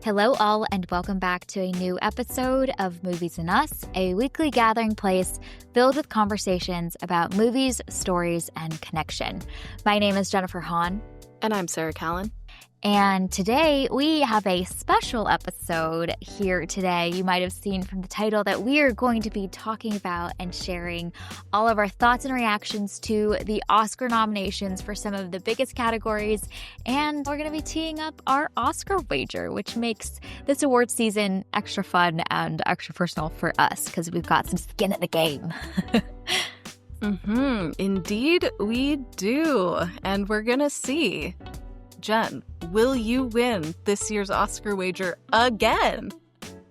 Hello, all, and welcome back to a new episode of Movies and Us, a weekly gathering place filled with conversations about movies, stories, and connection. My name is Jennifer Hahn. And I'm Sarah Callan. And today we have a special episode here today. You might have seen from the title that we are going to be talking about and sharing all of our thoughts and reactions to the Oscar nominations for some of the biggest categories. And we're going to be teeing up our Oscar wager, which makes this award season extra fun and extra personal for us because we've got some skin in the game. Indeed, we do. And we're going to see. Jen, will you win this year's Oscar wager again?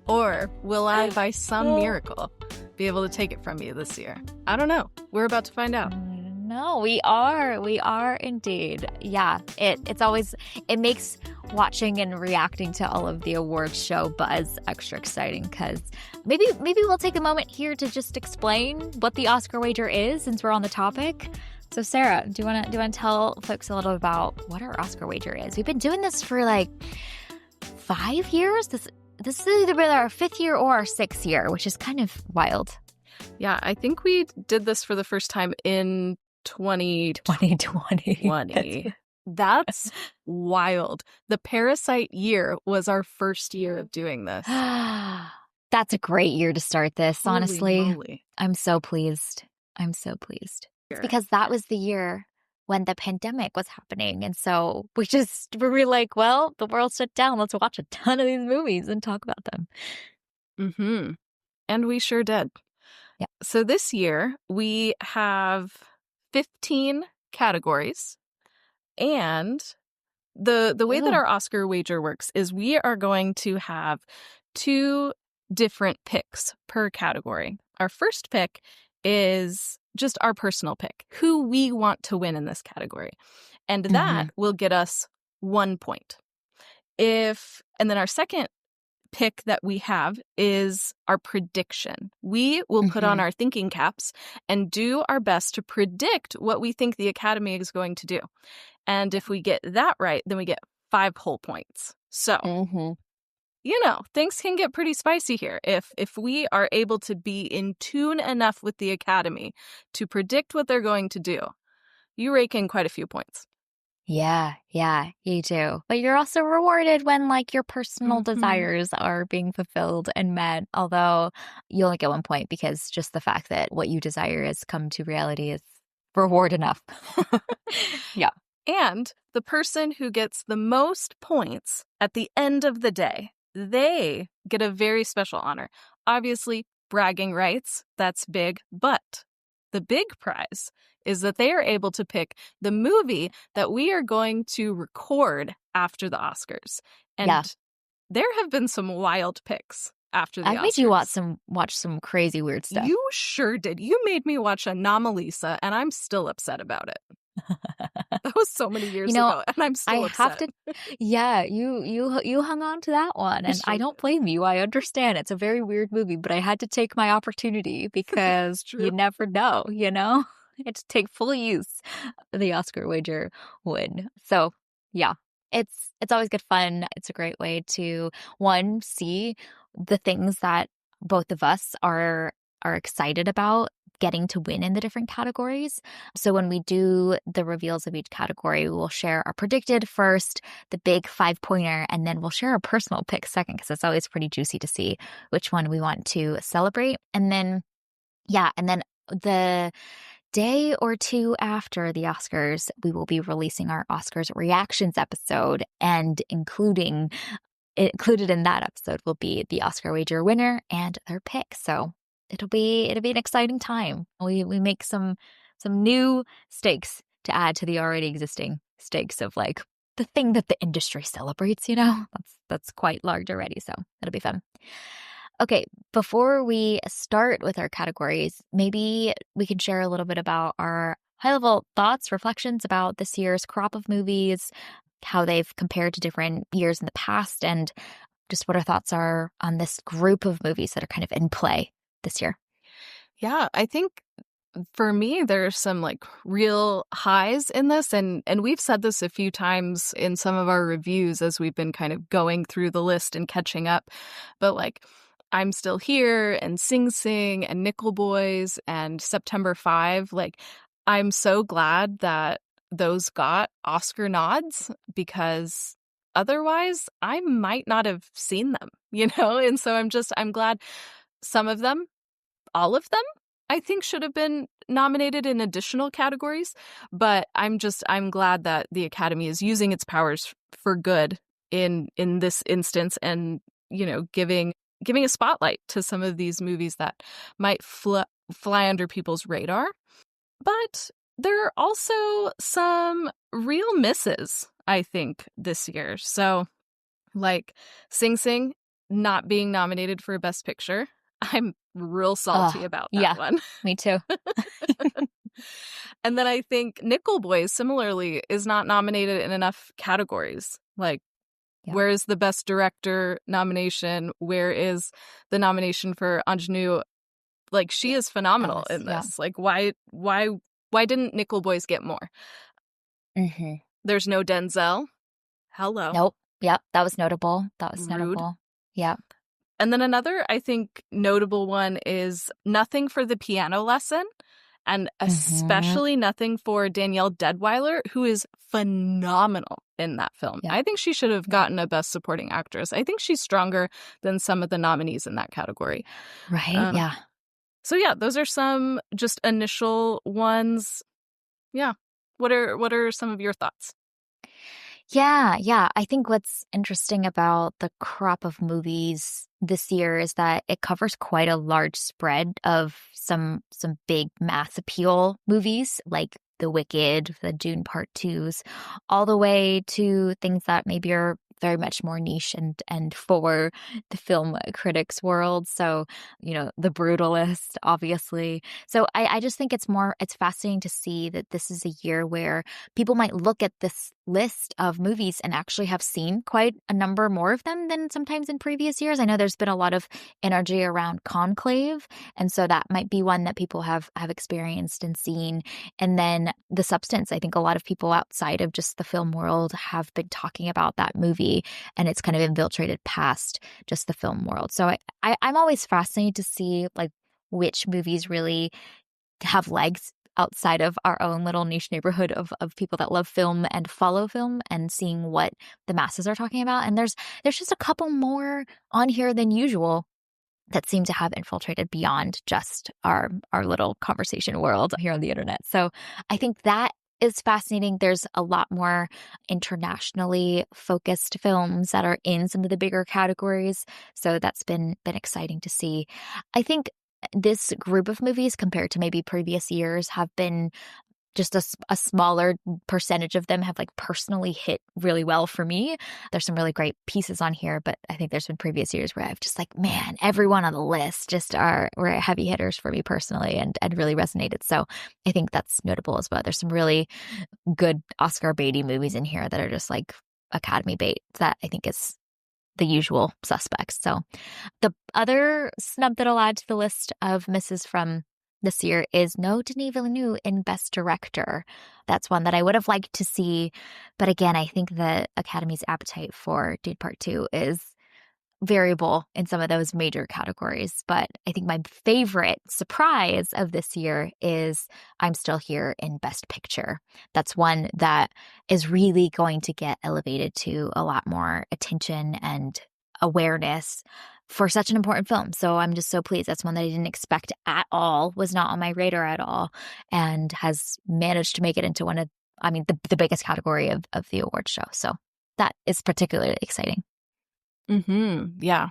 Or will I, by some miracle, be able to take it from you this year? I don't know. We're about to find out. No, we are. We are indeed. Yeah, it makes watching and reacting to all of the awards show buzz extra exciting because maybe we'll take a moment here to just explain what the Oscar wager is since we're on the topic. So Sarah, do you want to tell folks a little about what our Oscar wager is? We've been doing this for like 5 years. This has either been our 5th year or our 6th year, which is kind of wild. Yeah, I think we did this for the first time in 2020. That's wild. The Parasite year was our first year of doing this. That's a great year to start this, honestly. Holy moly. I'm so pleased. It's because that was the year when the pandemic was happening. And so we were like, well, the world shut down. Let's watch a ton of these movies and talk about them. And we sure did. Yeah. So this year we have 15 categories. And the way that our Oscar wager works is we are going to have 2 different picks per category. Our first pick is just our personal pick, who we want to win in this category. And that will get us 1 point. And then our second pick that we have is our prediction. We will put on our thinking caps and do our best to predict what we think the Academy is going to do. And if we get that right, then we get 5 whole points. So, things can get pretty spicy here. If we are able to be in tune enough with the Academy to predict what they're going to do, you rake in quite a few points. Yeah, you do. But you're also rewarded when your personal desires are being fulfilled and met, although you only get 1 point because just the fact that what you desire has come to reality is reward enough. Yeah. And the person who gets the most points at the end of the day, they get a very special honor. Obviously, bragging rights, that's big, but the big prize is that they are able to pick the movie that we are going to record after the Oscars. And there have been some wild picks after the Oscars. I made you watch some crazy weird stuff. You sure did. You made me watch Anomalisa, and I'm still upset about it. That was so many years ago, and I'm still upset. You hung on to that one, and I don't blame you. I understand it's a very weird movie, but I had to take my opportunity because you never know, I had to take full use of the Oscar wager win. So yeah, it's always good fun. It's a great way to see the things that both of us are excited about getting to win in the different categories. So when we do the reveals of each category, we'll share our predicted first, the big 5-pointer, and then we'll share our personal pick second because it's always pretty juicy to see which one we want to celebrate. And then, the day or two after the Oscars, we will be releasing our Oscars reactions episode, and included in that episode will be the Oscar wager winner and their pick. So it'll be an exciting time. We make some new stakes to add to the already existing stakes of the thing that the industry celebrates, That's quite large already, so it'll be fun. Okay, before we start with our categories, maybe we can share a little bit about our high-level thoughts, reflections about this year's crop of movies, how they've compared to different years in the past, and just what our thoughts are on this group of movies that are kind of in play this year. Yeah, I think For me, there's some like real highs in this, and we've said this a few times in some of our reviews as we've been kind of going through the list and catching up. But like I'm Still Here and Sing Sing and Nickel Boys and September 5, like I'm so glad that those got Oscar nods, because otherwise I might not have seen them, you know? And so I'm glad some of them, all of them, I think should have been nominated in additional categories, but I'm glad that the Academy is using its powers for good in this instance, and you know, giving a spotlight to some of these movies that might fly under people's radar. But there are also some real misses, I think, this year. So like Sing Sing not being nominated for Best Picture. I'm real salty about that one. Me too. And then I think Nickel Boys similarly is not nominated in enough categories. Like, where is the Best Director nomination? Where is the nomination for Ingenue? Like, she is phenomenal in this. Like, why didn't Nickel Boys get more? Mm-hmm. There's no Denzel. Hello. Nope. Yep. That was notable. Rude. Notable. Yep. And then another, I think, notable one is Nothing for the Piano Lesson, and especially Nothing for Danielle Deadwyler, who is phenomenal in that film. I think she should have gotten a Best Supporting Actress. I think she's stronger than some of the nominees in that category. Right, yeah. So yeah, those are some just initial ones. Yeah. What are some of your thoughts? Yeah. I think what's interesting about the crop of movies this year is that it covers quite a large spread of some big mass appeal movies like The Wicked, the Dune Part 2s, all the way to things that maybe are very much more niche and for the film critics world. So, you know, The Brutalist, obviously. So I just think it's fascinating to see that this is a year where people might look at this list of movies and actually have seen quite a number more of them than sometimes in previous years. I know there's been a lot of energy around Conclave, and so that might be one that people have experienced and seen. And then The Substance, I think a lot of people outside of just the film world have been talking about that movie, and it's kind of infiltrated past just the film world. So I'm always fascinated to see like which movies really have legs outside of our own little niche neighborhood of people that love film and follow film, and seeing what the masses are talking about. And there's just a couple more on here than usual that seem to have infiltrated beyond just our little conversation world here on the internet. So I think that is fascinating. There's a lot more internationally focused films that are in some of the bigger categories. So that's been exciting to see. I think this group of movies, compared to maybe previous years, have been just a smaller percentage of them have like personally hit really well for me. There's some really great pieces on here, but I think there's been previous years where I've just like, man, everyone on the list just were heavy hitters for me personally and really resonated. So I think that's notable as well. There's some really good Oscar baity movies in here that are just like Academy bait that I think is the usual suspects. So the other snub that I'll add to the list of misses from this year is no Denis Villeneuve in Best Director. That's one that I would have liked to see. But again, I think the Academy's appetite for Dune Part 2 is variable in some of those major categories. But I think my favorite surprise of this year is I'm Still Here in Best Picture. That's one that is really going to get elevated to a lot more attention and awareness for such an important film. So I'm just so pleased. That's one that I didn't expect at all, was not on my radar at all, and has managed to make it into one of, the biggest category of the award show. So that is particularly exciting. Yeah.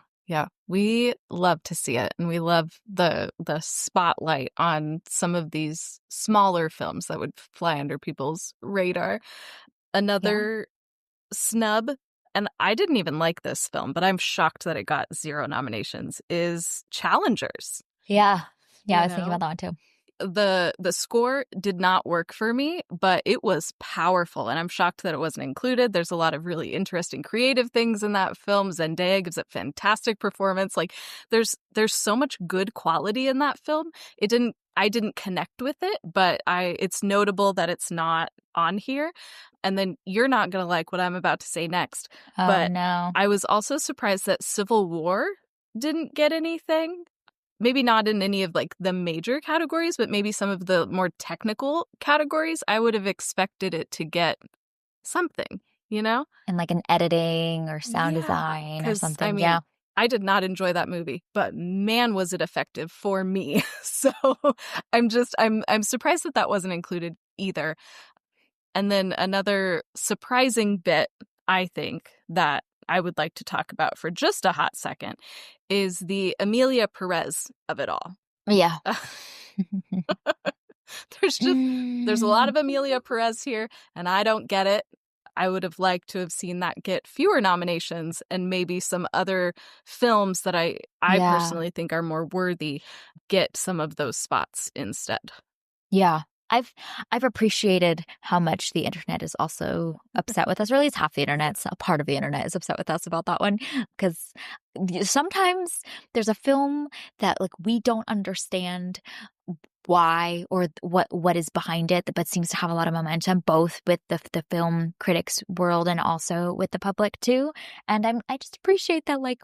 We love to see it, and we love the spotlight on some of these smaller films that would fly under people's radar. Another snub, and I didn't even like this film, but I'm shocked that it got 0 nominations, is Challengers. Yeah, I was thinking about that one too. the score did not work for me, but it was powerful, and I'm shocked that it wasn't included. There's a lot of really interesting creative things in that film. Zendaya gives a fantastic performance. Like there's so much good quality in that film. I didn't connect with it, but it's notable that it's not on here. And then you're not going to like what I'm about to say next. Oh, But no. I was also surprised that Civil War didn't get anything. Maybe not in any of like the major categories, but maybe some of the more technical categories. I would have expected it to get something, you know? And like an editing or sound Yeah, design or because I something. mean, Yeah. I did not enjoy that movie, but man, was it effective for me. So I'm surprised that wasn't included either. And then another surprising bit, I think, that I would like to talk about for just a hot second is the Amelia Perez of it all. Yeah. There's a lot of Amelia Perez here, and I don't get it. I would have liked to have seen that get fewer nominations and maybe some other films that I Yeah. personally think are more worthy get some of those spots instead. Yeah. I've appreciated how much the internet is also upset with us, or at least half the internet's a part of the internet is upset with us about that one. Because sometimes there's a film that like we don't understand why or what is behind it, but seems to have a lot of momentum, both with the film critics world and also with the public too. And I just appreciate that, like,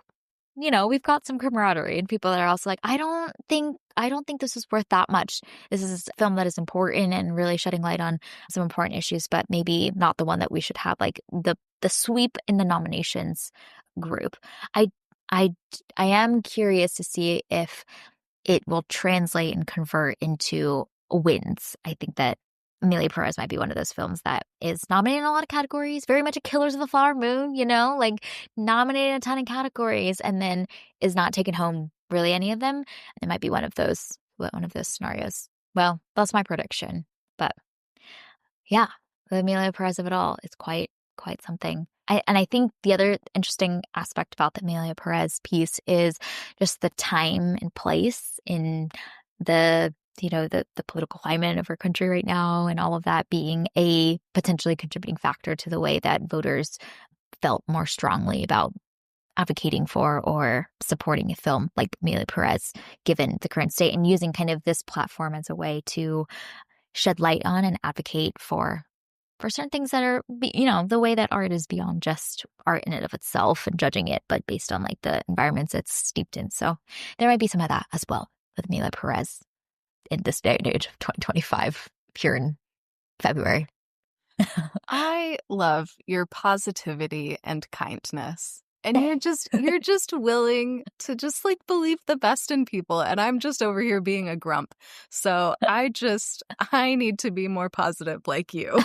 you know, we've got some camaraderie and people that are also like, I don't think this is worth that much. This is a film that is important and really shedding light on some important issues, but maybe not the one that we should have like the sweep in the nominations group. I I am curious to see if it will translate and convert into wins. I think that Amelia Perez might be one of those films that is nominated in a lot of categories, very much a Killers of the Flower Moon, you know, like nominated in a ton of categories and then is not taken home really any of them. It might be one of those scenarios. Well, that's my prediction. But yeah, the Amelia Perez of it all is quite something. I think the other interesting aspect about the Amelia Perez piece is just the time and place in the political climate of our country right now, and all of that being a potentially contributing factor to the way that voters felt more strongly about advocating for or supporting a film like Amelia Perez, given the current state, and using kind of this platform as a way to shed light on and advocate for certain things that are, you know, the way that art is beyond just art in and of itself and judging it, but based on like the environments it's steeped in. So there might be some of that as well with Amelia Perez in this day and age of 2025 here in February. I love your positivity and kindness. And you're just willing to just like believe the best in people. And I'm just over here being a grump. So I need to be more positive like you.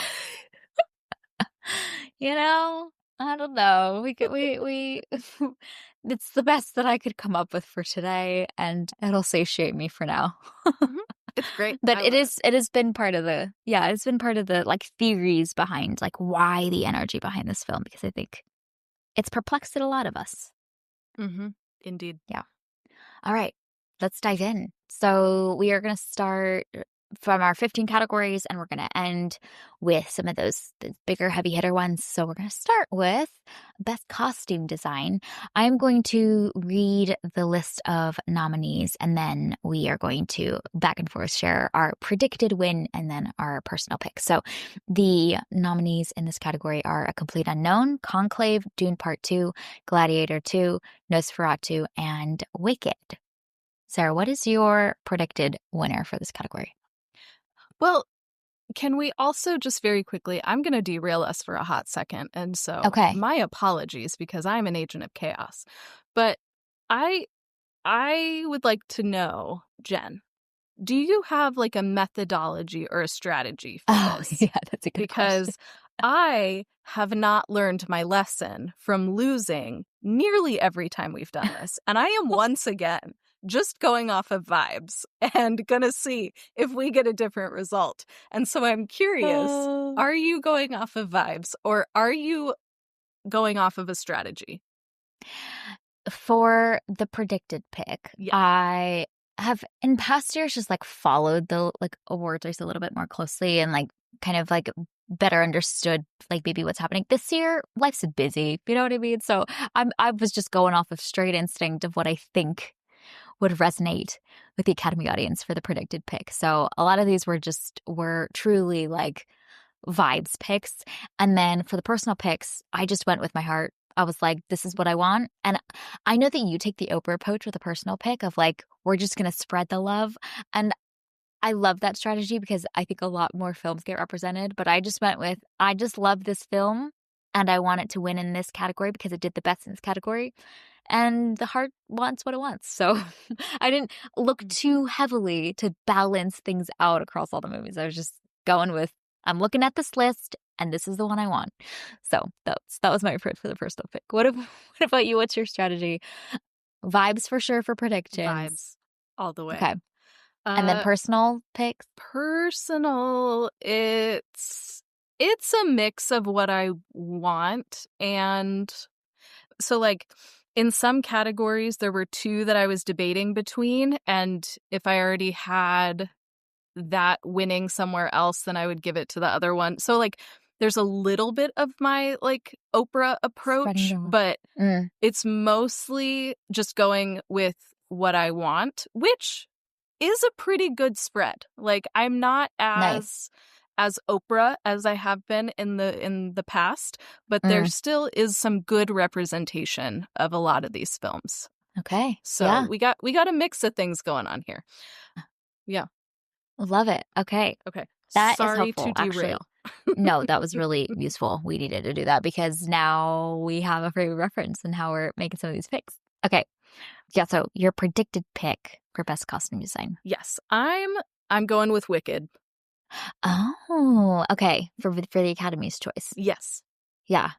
You know, I don't know. We it's the best that I could come up with for today, and it'll satiate me for now. It's great. But it has been part of it's been part of the like theories behind like why the energy behind this film, because I think it's perplexed a lot of us. Mm-hmm. Indeed. Yeah. All right, let's dive in. So we are going to start from our 15 categories, and we're going to end with some of the bigger heavy hitter ones. So we're going to start with best costume design. I'm going to read the list of nominees, and then we are going to back and forth share our predicted win and then our personal pick. So the nominees in this category are A Complete Unknown, Conclave, Dune Part 2, Gladiator 2, Nosferatu, and Wicked. Sarah, what is your predicted winner for this category? Well, can we also just very quickly, I'm going to derail us for a hot second. And so my apologies, because I'm an agent of chaos. But I would like to know, Jen, do you have like a methodology or a strategy for this? Yeah, that's a good question. Because I have not learned my lesson from losing nearly every time we've done this. And I am once again just going off of vibes and gonna see if we get a different result. And so I'm curious, are you going off of vibes or are you going off of a strategy? For the predicted pick, Yeah. I have in past years just like followed the like awards race a little bit more closely and like kind of like better understood like maybe what's happening. This year, life's busy, you know what I mean? So I was just going off of straight instinct of what I think would resonate with the Academy audience for the predicted pick. So a lot of these were truly like vibes picks. And then for the personal picks, I just went with my heart. I was like, this is what I want. And I know that you take the Oprah approach with a personal pick of like, we're just going to spread the love. And I love that strategy because I think a lot more films get represented. But I just went with, I just love this film and I want it to win in this category because it did the best in this category. And the heart wants what it wants. So I didn't look too heavily to balance things out across all the movies. I was just going with, I'm looking at this list and this is the one I want. So that was my approach for the personal pick. What about you? What's your strategy? Vibes for sure for predictions. Vibes all the way. Okay. And then personal picks? Personal, it's a mix of what I want. And so like in some categories, there were two that I was debating between. And if I already had that winning somewhere else, then I would give it to the other one. So like there's a little bit of my like Oprah approach, but it's mostly just going with what I want, which is a pretty good spread. Like I'm not as Oprah as I have been in the past, but there still is some good representation of a lot of these films. Okay. So yeah. we got a mix of things going on here. Yeah. Love it. Okay. Okay. That Sorry is helpful, to derail. No, that was really useful. We needed to do that because now we have a frame of reference in how we're making some of these picks. Okay. Yeah, so your predicted pick for best costume design. Yes, I'm going with Wicked. Oh, okay. For the Academy's choice. Yes. Yeah.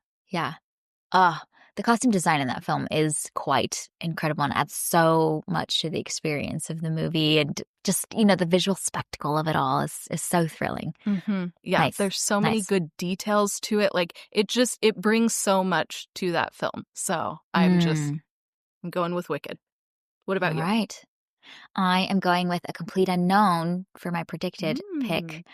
The costume design in that film is quite incredible and adds so much to the experience of the movie, and just, the visual spectacle of it all is so thrilling. Mm-hmm. Yeah, nice. There's so many good details to it. Like it brings so much to that film. So I'm going with Wicked. What about you? All right. I am going with A Complete Unknown for my predicted pick.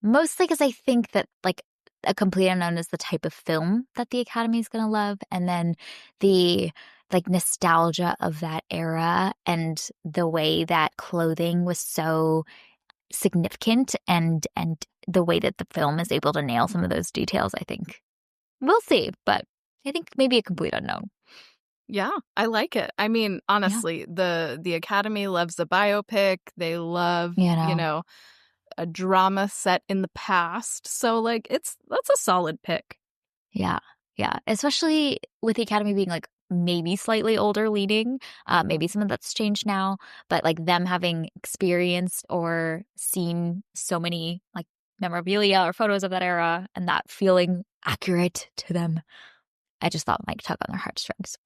Mostly because I think that like A Complete Unknown is the type of film that the Academy is going to love. And then the like nostalgia of that era and the way that clothing was so significant and the way that the film is able to nail some of those details, I think. We'll see, but I think maybe A Complete Unknown. Yeah, I like it. I mean, honestly, the Academy loves a biopic. They love, a drama set in the past. So like that's a solid pick. Yeah. Especially with the Academy being like maybe slightly older leading, maybe some of that's changed now, but like them having experienced or seen so many like memorabilia or photos of that era and that feeling accurate to them, I just thought might tug on their heartstrings.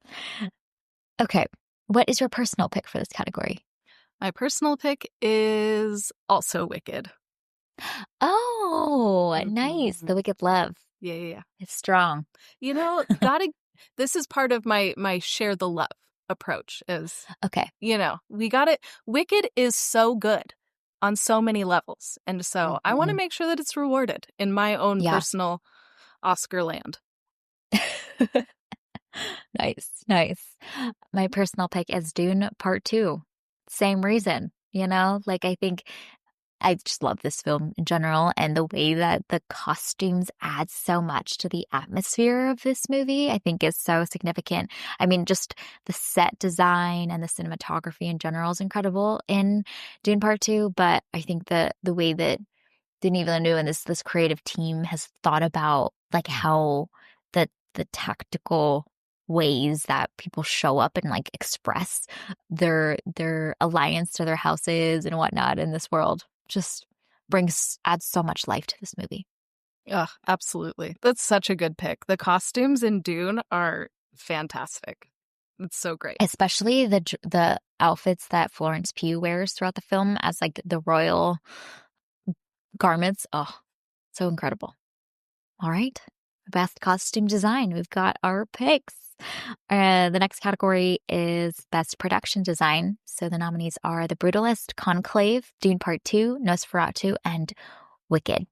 Okay. What is your personal pick for this category? My personal pick is also Wicked. Oh, nice. The Wicked love. Yeah. It's strong. This is part of my share the love approach is, okay. We got it. Wicked is so good on so many levels. And so I want to make sure that it's rewarded in my own personal Oscar land. Nice. My personal pick is Dune Part 2. Same reason, like I think I just love this film in general, and the way that the costumes add so much to the atmosphere of this movie, I think is so significant. I mean, just the set design and the cinematography in general is incredible in Dune Part 2, but I think the way that Denis Villeneuve and this creative team has thought about like how the tactical ways that people show up and like express their alliance to their houses and whatnot in this world just adds so much life to this movie. Yeah, absolutely. That's such a good pick. The costumes in Dune are fantastic. It's so great. Especially the outfits that Florence Pugh wears throughout the film as like the royal garments. Oh, so incredible. All right. Best costume design. We've got our picks. The next category is best production design. So the nominees are The Brutalist, Conclave, Dune Part 2, Nosferatu, and Wicked.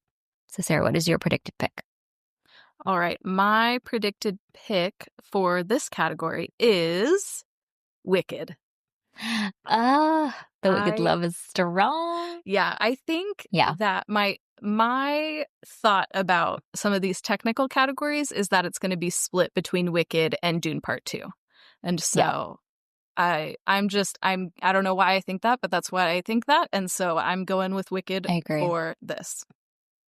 So Sarah, what is your predicted pick? All right. My predicted pick for this category is Wicked. The Wicked love is strong. Yeah, I think Yeah. that my thought about some of these technical categories is that it's going to be split between Wicked and Dune Part 2. And so I don't know why I think that, but that's why I think that. And so I'm going with Wicked I agree. for this.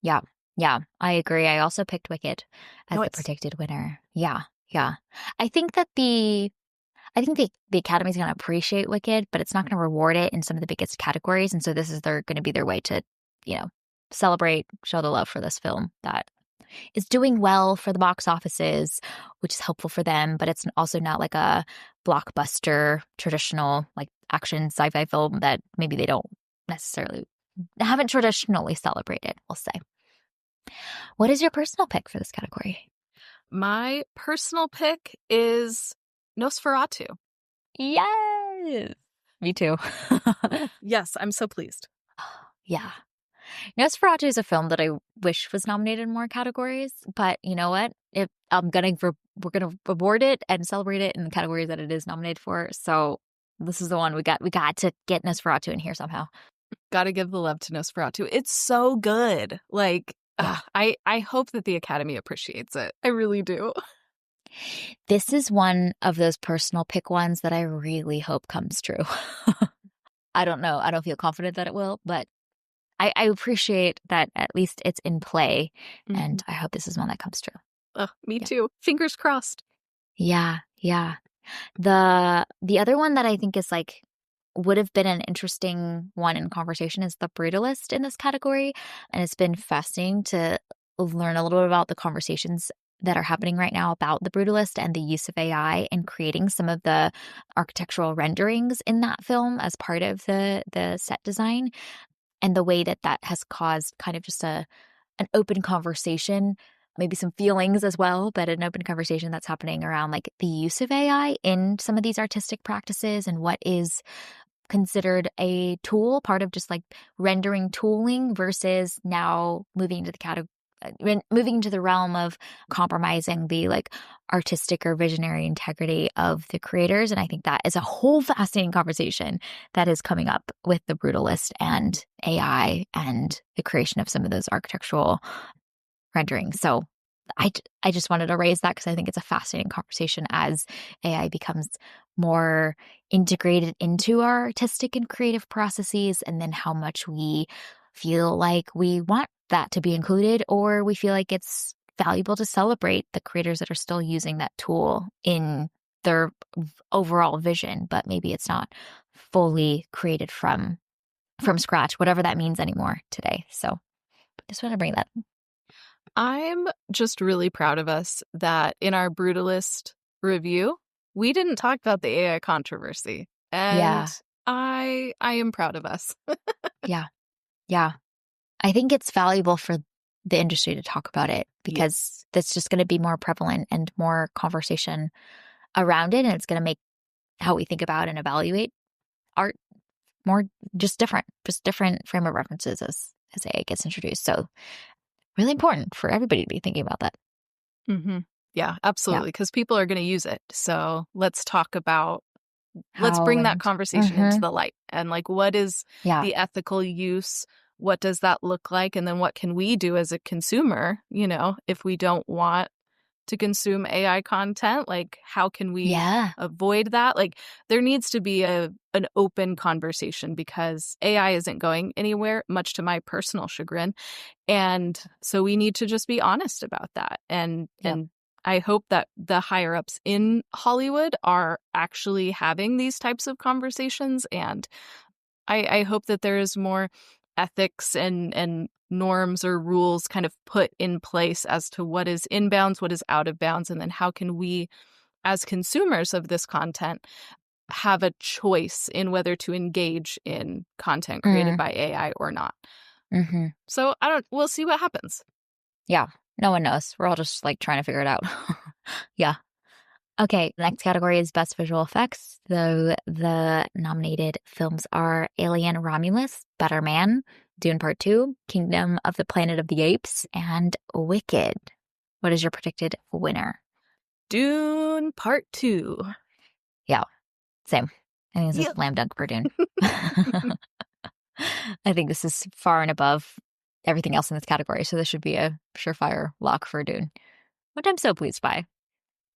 Yeah. Yeah, I agree. I also picked Wicked as the predicted winner. Yeah. Yeah. I think the Academy's going to appreciate Wicked, but it's not going to reward it in some of the biggest categories. And so this is going to be their way to, celebrate, show the love for this film that is doing well for the box offices, which is helpful for them. But it's also not like a blockbuster, traditional, like action sci-fi film that maybe they haven't traditionally celebrated, we'll say. What is your personal pick for this category? My personal pick is Nosferatu. Yes. Me too. Yes, I'm so pleased. Yeah. Nosferatu is a film that I wish was nominated in more categories, but you know what? We're gonna award it and celebrate it in the categories that it is nominated for. So this is the one we got to get Nosferatu in here somehow. Got to give the love to Nosferatu. It's so good. Like, I hope that the Academy appreciates it. I really do. This is one of those personal pick ones that I really hope comes true. I don't know. I don't feel confident that it will, but I appreciate that at least it's in play, and I hope this is one that comes true. Me too. Fingers crossed. Yeah, yeah. The other one that I think is would have been an interesting one in conversation is The Brutalist in this category, and it's been fascinating to learn a little bit about the conversations that are happening right now about The Brutalist and the use of AI in creating some of the architectural renderings in that film as part of the set design. And the way that has caused kind of just an open conversation, maybe some feelings as well, but an open conversation that's happening around the use of AI in some of these artistic practices and what is considered a tool, part of just rendering tooling versus now moving into the realm of compromising the artistic or visionary integrity of the creators. And I think that is a whole fascinating conversation that is coming up with The Brutalist and AI and the creation of some of those architectural renderings. So I just wanted to raise that because I think it's a fascinating conversation as AI becomes more integrated into our artistic and creative processes, and then how much we feel like we want that to be included, or we feel like it's valuable to celebrate the creators that are still using that tool in their overall vision, but maybe it's not fully created from scratch, whatever that means anymore today. So just want to bring that. I'm just really proud of us that in our Brutalist review, we didn't talk about the AI controversy. And I am proud of us. Yeah. I think it's valuable for the industry to talk about it because that's just going to be more prevalent and more conversation around it. And it's going to make how we think about and evaluate art more just different frame of references as AI gets introduced. So really important for everybody to be thinking about that. Mm-hmm. Yeah, absolutely. Because people are going to use it. So let's talk about, let's bring that conversation into the light. And what is the ethical use? What does that look like? And then what can we do as a consumer, if we don't want to consume AI content? How can we avoid that? There needs to be an open conversation because AI isn't going anywhere, much to my personal chagrin. And so we need to just be honest about that. And I hope that the higher ups in Hollywood are actually having these types of conversations. And I hope that there is more ethics and norms or rules kind of put in place as to what is in bounds, what is out of bounds, and then how can we, as consumers of this content, have a choice in whether to engage in content created by AI or not. So we'll see what happens. Yeah. No one knows. We're all just like trying to figure it out. Yeah. Okay, the next category is Best Visual Effects. The nominated films are Alien Romulus, Better Man, Dune Part 2, Kingdom of the Planet of the Apes, and Wicked. What is your predicted winner? Dune Part 2. Yeah, same. I think it's a Yep. slam dunk for Dune. I think this is far and above everything else in this category, so this should be a surefire lock for Dune, which I'm so pleased by.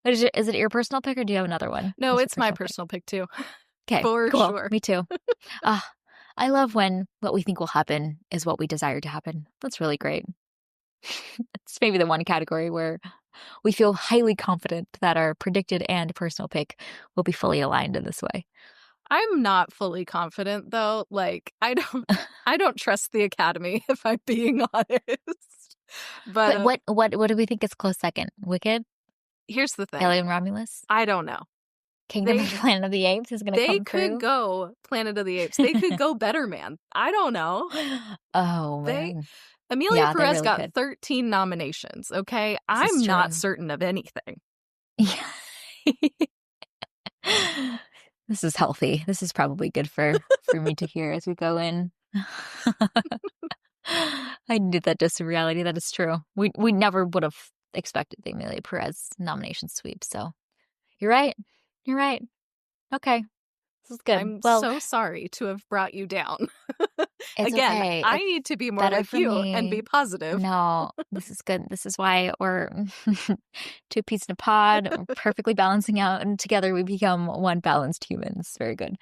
Is it your personal pick or do you have another one? No, What's your it's my pick? personal pick too. Okay, For cool. sure. Me too. I love when what we think will happen is what we desire to happen. That's really great. It's maybe the one category where we feel highly confident that our predicted and personal pick will be fully aligned in this way. I'm not fully confident though. Like I don't trust the Academy if I'm being honest. But what do we think is close second? Wicked? here's the thing. Alien Romulus? I don't know. Kingdom of the Planet of the Apes is going to come through? They could go Planet of the Apes. They could go Better Man. I don't know. Oh, man. Amelia Yeah, they Perez really got could. 13 nominations, okay? This I'm is not true. certain of anything. Yeah. This is healthy. This is probably good for me to hear as we go in. I needed that dose of reality. That is true. We never would have expected the Amelia Perez nomination sweep. So you're right. You're right. Okay. This is good. I'm Well, so sorry to have brought you down. it's Again, okay. I It's need to be more better like for you and be me. positive. No, this is good. This is why we're two peas in a pod, we're perfectly balancing out, and together we become one balanced human. It's very good.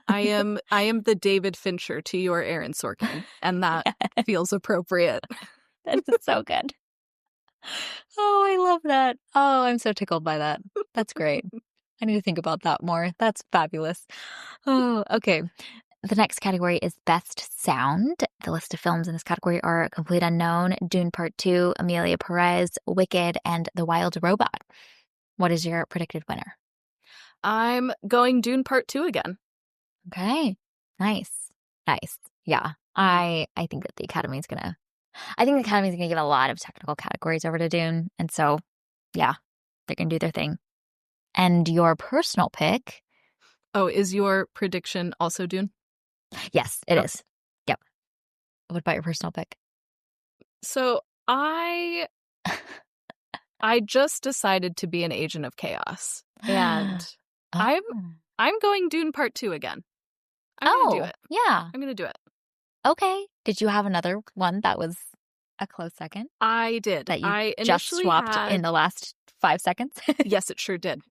I am the David Fincher to your Aaron Sorkin, and that feels appropriate. That is so good. Oh, I love that. Oh, I'm so tickled by that. That's great. I need to think about that more. That's fabulous. Oh, okay. The next category is Best Sound. The list of films in this category are Complete Unknown, Dune Part 2, Amelia Perez, Wicked, and The Wild Robot. What is your predicted winner? I'm going Dune Part 2 again. Okay. Nice. Nice. Yeah. I think that the Academy's gonna give a lot of technical categories over to Dune. And so, yeah, they're gonna do their thing. And your personal pick? Oh, is your prediction also Dune? Yes, it is. Yep. What about your personal pick? So I just decided to be an agent of chaos, and Oh. I'm going Dune Part 2 again. I'm gonna do it. Yeah. I'm gonna do it. Okay. Did you have another one that was a close second I did. that you I just initially swapped in the last 5 seconds? Yes, it sure did.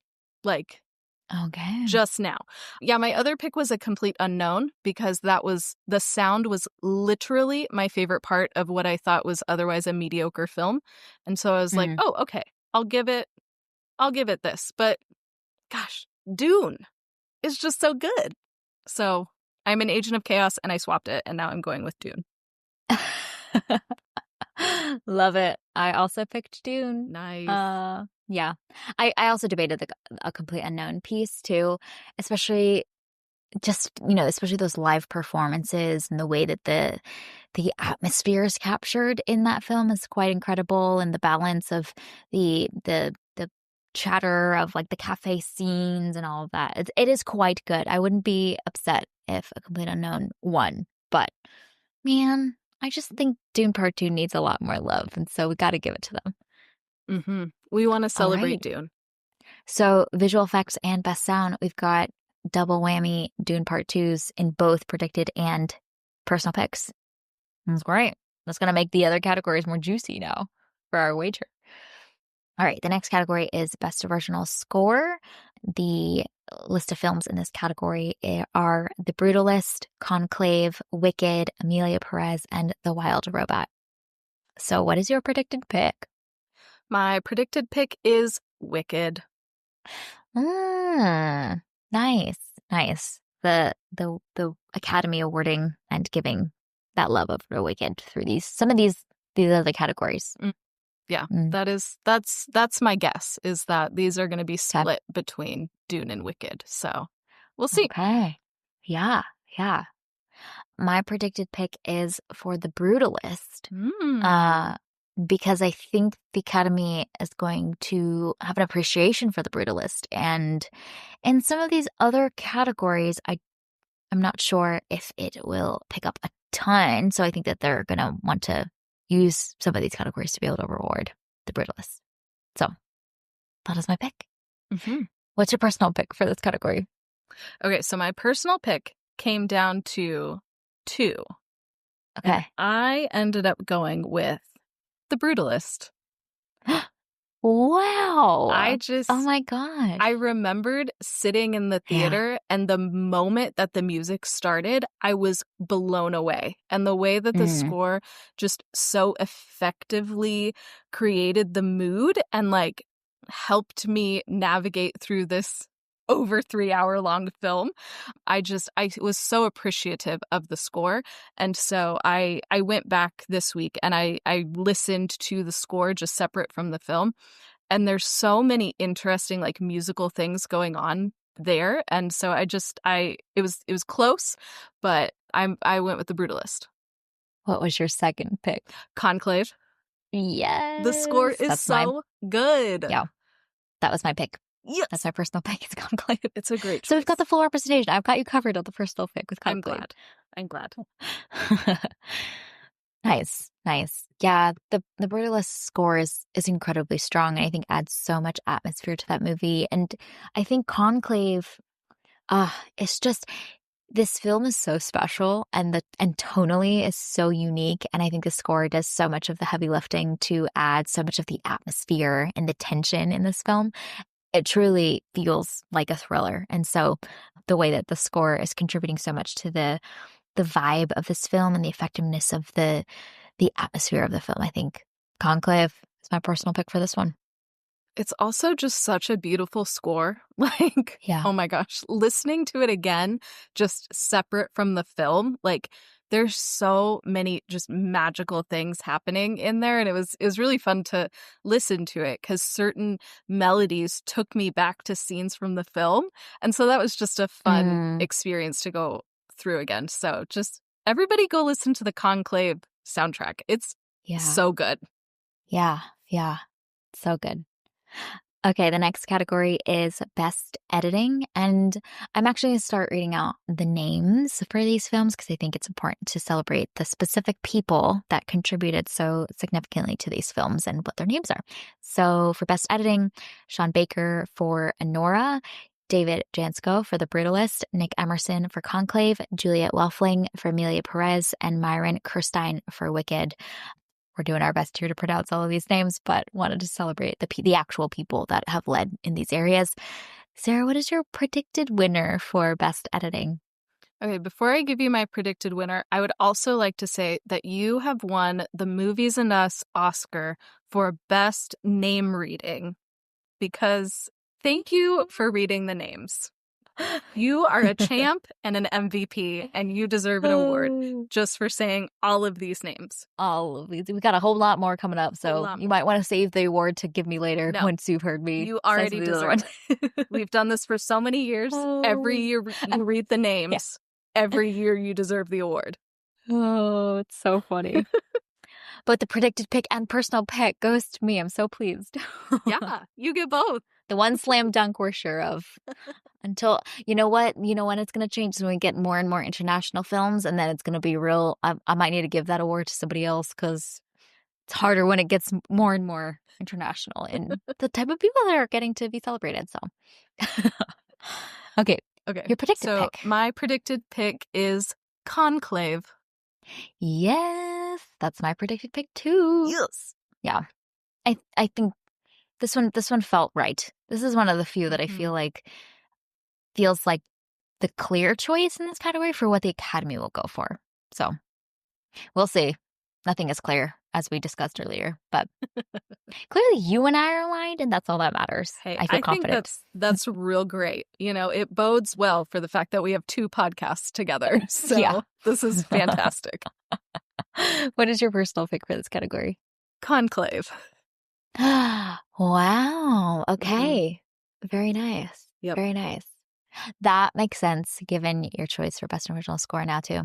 Like Okay. just now. Yeah, my other pick was A Complete Unknown because the sound was literally my favorite part of what I thought was otherwise a mediocre film. And so I was like, oh, okay, I'll give it this. But gosh, Dune is just so good. So I'm an agent of chaos and I swapped it and now I'm going with Dune. Love it. I also picked Dune. Nice. Yeah. I also debated A Complete Unknown piece too, especially especially those live performances and the way that the atmosphere is captured in that film is quite incredible, and the balance of the chatter of like the cafe scenes and all of that. It is quite good. I wouldn't be upset if A Complete Unknown won, but man, I just think Dune Part 2 needs a lot more love, and so we got to give it to them. Mm-hmm. We want to celebrate Dune. So visual effects and best sound, we've got double whammy Dune Part 2s in both predicted and personal picks. That's great. That's going to make the other categories more juicy now for our wager. All right, the next category is Best Original Score. The list of films in this category are The Brutalist, Conclave, Wicked, Amelia Perez, and The Wild Robot. So what is your predicted pick? My predicted pick is Wicked. Nice. The Academy awarding and giving that love of the Wicked through some of these other categories. Yeah, that's my guess, is that these are going to be split between Dune and Wicked. So we'll see. Okay. Yeah. My predicted pick is for The Brutalist. because I think the Academy is going to have an appreciation for The Brutalist. And in some of these other categories, I'm not sure if it will pick up a ton. So I think that they're going to want to use some of these categories to be able to reward The Brutalist. So that is my pick. Mm-hmm. What's your personal pick for this category? Okay, so my personal pick came down to 2. Okay. And I ended up going with The Brutalist. Wow. Oh my gosh. I remembered sitting in the theater and the moment that the music started, I was blown away. And the way that the score just so effectively created the mood and like helped me navigate through this over 3-hour long film. I was so appreciative of the score. And so I went back this week and I listened to the score just separate from the film. And there's so many interesting like musical things going on there. And so it was close, but I went with The Brutalist. What was your second pick? Conclave. Yes. The score is so good. Yeah. That was my pick. Yes. That's my personal pick. It's Conclave. It's a great choice. So we've got the full representation. I've got you covered on the personal pick with Conclave. I'm glad. Nice. Yeah, the Brutalist score is incredibly strong, and I think adds so much atmosphere to that movie. And I think Conclave, it's just, this film is so special, and tonally is so unique. And I think the score does so much of the heavy lifting to add so much of the atmosphere and the tension in this film. It truly feels like a thriller. And so the way that the score is contributing so much to the vibe of this film and the effectiveness of the atmosphere of the film, I think Conclave is my personal pick for this one. It's also just such a beautiful score. Like, yeah. Oh my gosh, listening to it again, just separate from the film, like there's so many just magical things happening in there. And it was really fun to listen to it because certain melodies took me back to scenes from the film. And so that was just a fun experience to go through again. So just everybody go listen to the Conclave soundtrack. It's so good. Yeah. So good. Okay, the next category is Best Editing, and I'm actually going to start reading out the names for these films because I think it's important to celebrate the specific people that contributed so significantly to these films and what their names are. So for Best Editing, Sean Baker for Anora, David Jansko for The Brutalist, Nick Emerson for Conclave, Juliette Welfling for Amelia Perez, and Myron Kirstein for Wicked. We're doing our best here to pronounce all of these names, but wanted to celebrate the actual people that have led in these areas. Sarah, what is your predicted winner for Best Editing? Okay, before I give you my predicted winner, I would also like to say that you have won the Movies and Us Oscar for Best Name Reading, because thank you for reading the names. You are a champ and an MVP, and you deserve an award just for saying all of these names. All of these. We got a whole lot more coming up, so you might want to save the award to give me later once you've heard me. You already deserve it. We've done this for so many years. Every year you read the names. Yeah. Every year you deserve the award. Oh, it's so funny. But the predicted pick and personal pick goes to me. I'm so pleased. Yeah, you get both. The one slam dunk we're sure of. Until, you know when it's going to change is when we get more and more international films, and then it's going to be real. I might need to give that award to somebody else because it's harder when it gets more and more international and the type of people that are getting to be celebrated. So, okay. Your predicted pick. So my predicted pick is Conclave. Yes, that's my predicted pick too. Yes. Yeah. I think this one felt right. This is one of the few that I feel like feels like the clear choice in this category for what the Academy will go for. So we'll see. Nothing is clear, as we discussed earlier, but clearly you and I are aligned, and that's all that matters. Hey, I feel confident. Think that's real great. It bodes well for the fact that we have 2 podcasts together. So This is fantastic. What is your personal pick for this category? Conclave. Wow. Okay. Very nice. Yep. Very nice. That makes sense given your choice for Best Original Score now too.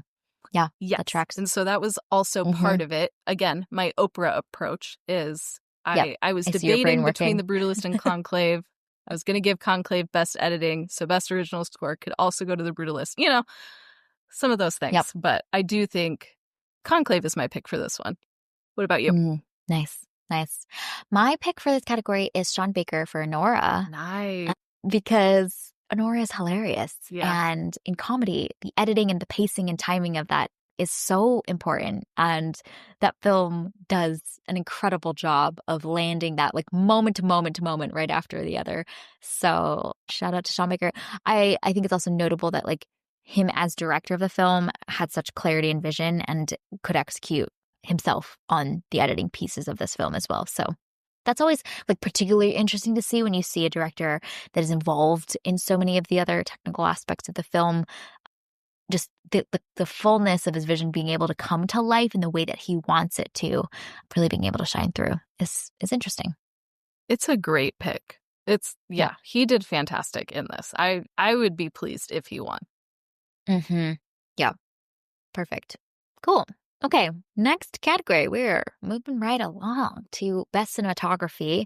Yeah, Yes. that tracks. And so that was also part of it. Again, my Oprah approach is I was I see your brain debating between working. The Brutalist and Conclave. I was going to give Conclave best editing, so best original score could also go to The Brutalist. You know, some of those things. Yep. But I do think Conclave is my pick for this one. What about you? Nice. My pick for this category is Sean Baker for Nora. Nice. Because Nora is hilarious. Yeah. And in comedy, the editing and the pacing and timing of that is so important. And that film does an incredible job of landing that like moment to moment to moment right after the other. So shout out to Sean Baker. I think it's also notable that like him as director of the film had such clarity and vision and could execute himself on the editing pieces of this film as well. So that's always like particularly interesting to see when you see a director that is involved in so many of the other technical aspects of the film. Just the fullness of his vision being able to come to life in the way that he wants it to, really being able to shine through is interesting. It's a great pick. Yeah, he did fantastic in this. I would be pleased if he won. Yeah. Perfect. Cool. Okay, next category. We're moving right along to Best Cinematography.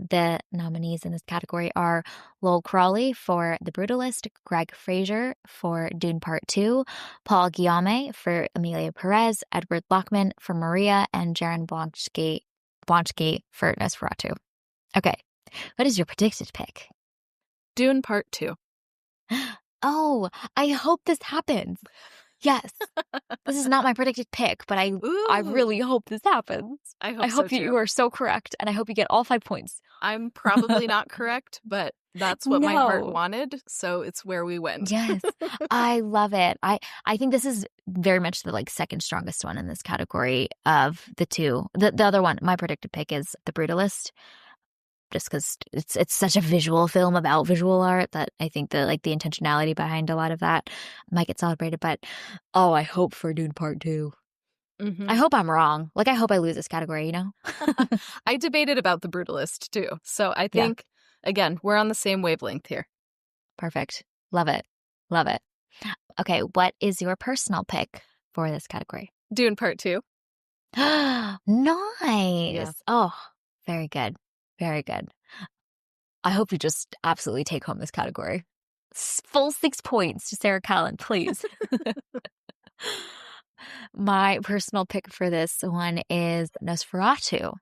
The nominees in this category are Lowell Crawley for The Brutalist, Greg Fraser for Dune Part 2, Paul Guillaume for Emilia Perez, Edward Lockman for Maria, and Jaron Blanchgate for Nosferatu. Okay, what is your predicted pick? Dune Part 2. Oh, I hope this happens. Yes. This is not my predicted pick, but I really hope this happens. I hope that you are so correct, and I hope you get all 5 points. I'm probably not correct, but that's what my heart wanted, so it's where we went. Yes. I love it. I think this is very much the like second strongest one in this category of the two. The other one, my predicted pick is The Brutalist. Just because it's such a visual film about visual art that I think the intentionality behind a lot of that might get celebrated. But I hope for Dune Part 2. I hope I'm wrong. Like I hope I lose this category, you know? I debated about The Brutalist too. So I think again, we're on the same wavelength here. Perfect. Love it. Okay, what is your personal pick for this category? Dune Part 2. Nice. Yeah. Oh, very good. Very good. I hope you just absolutely take home this category. Full 6 points to Sarah Callan, please. My personal pick for this one is Nosferatu.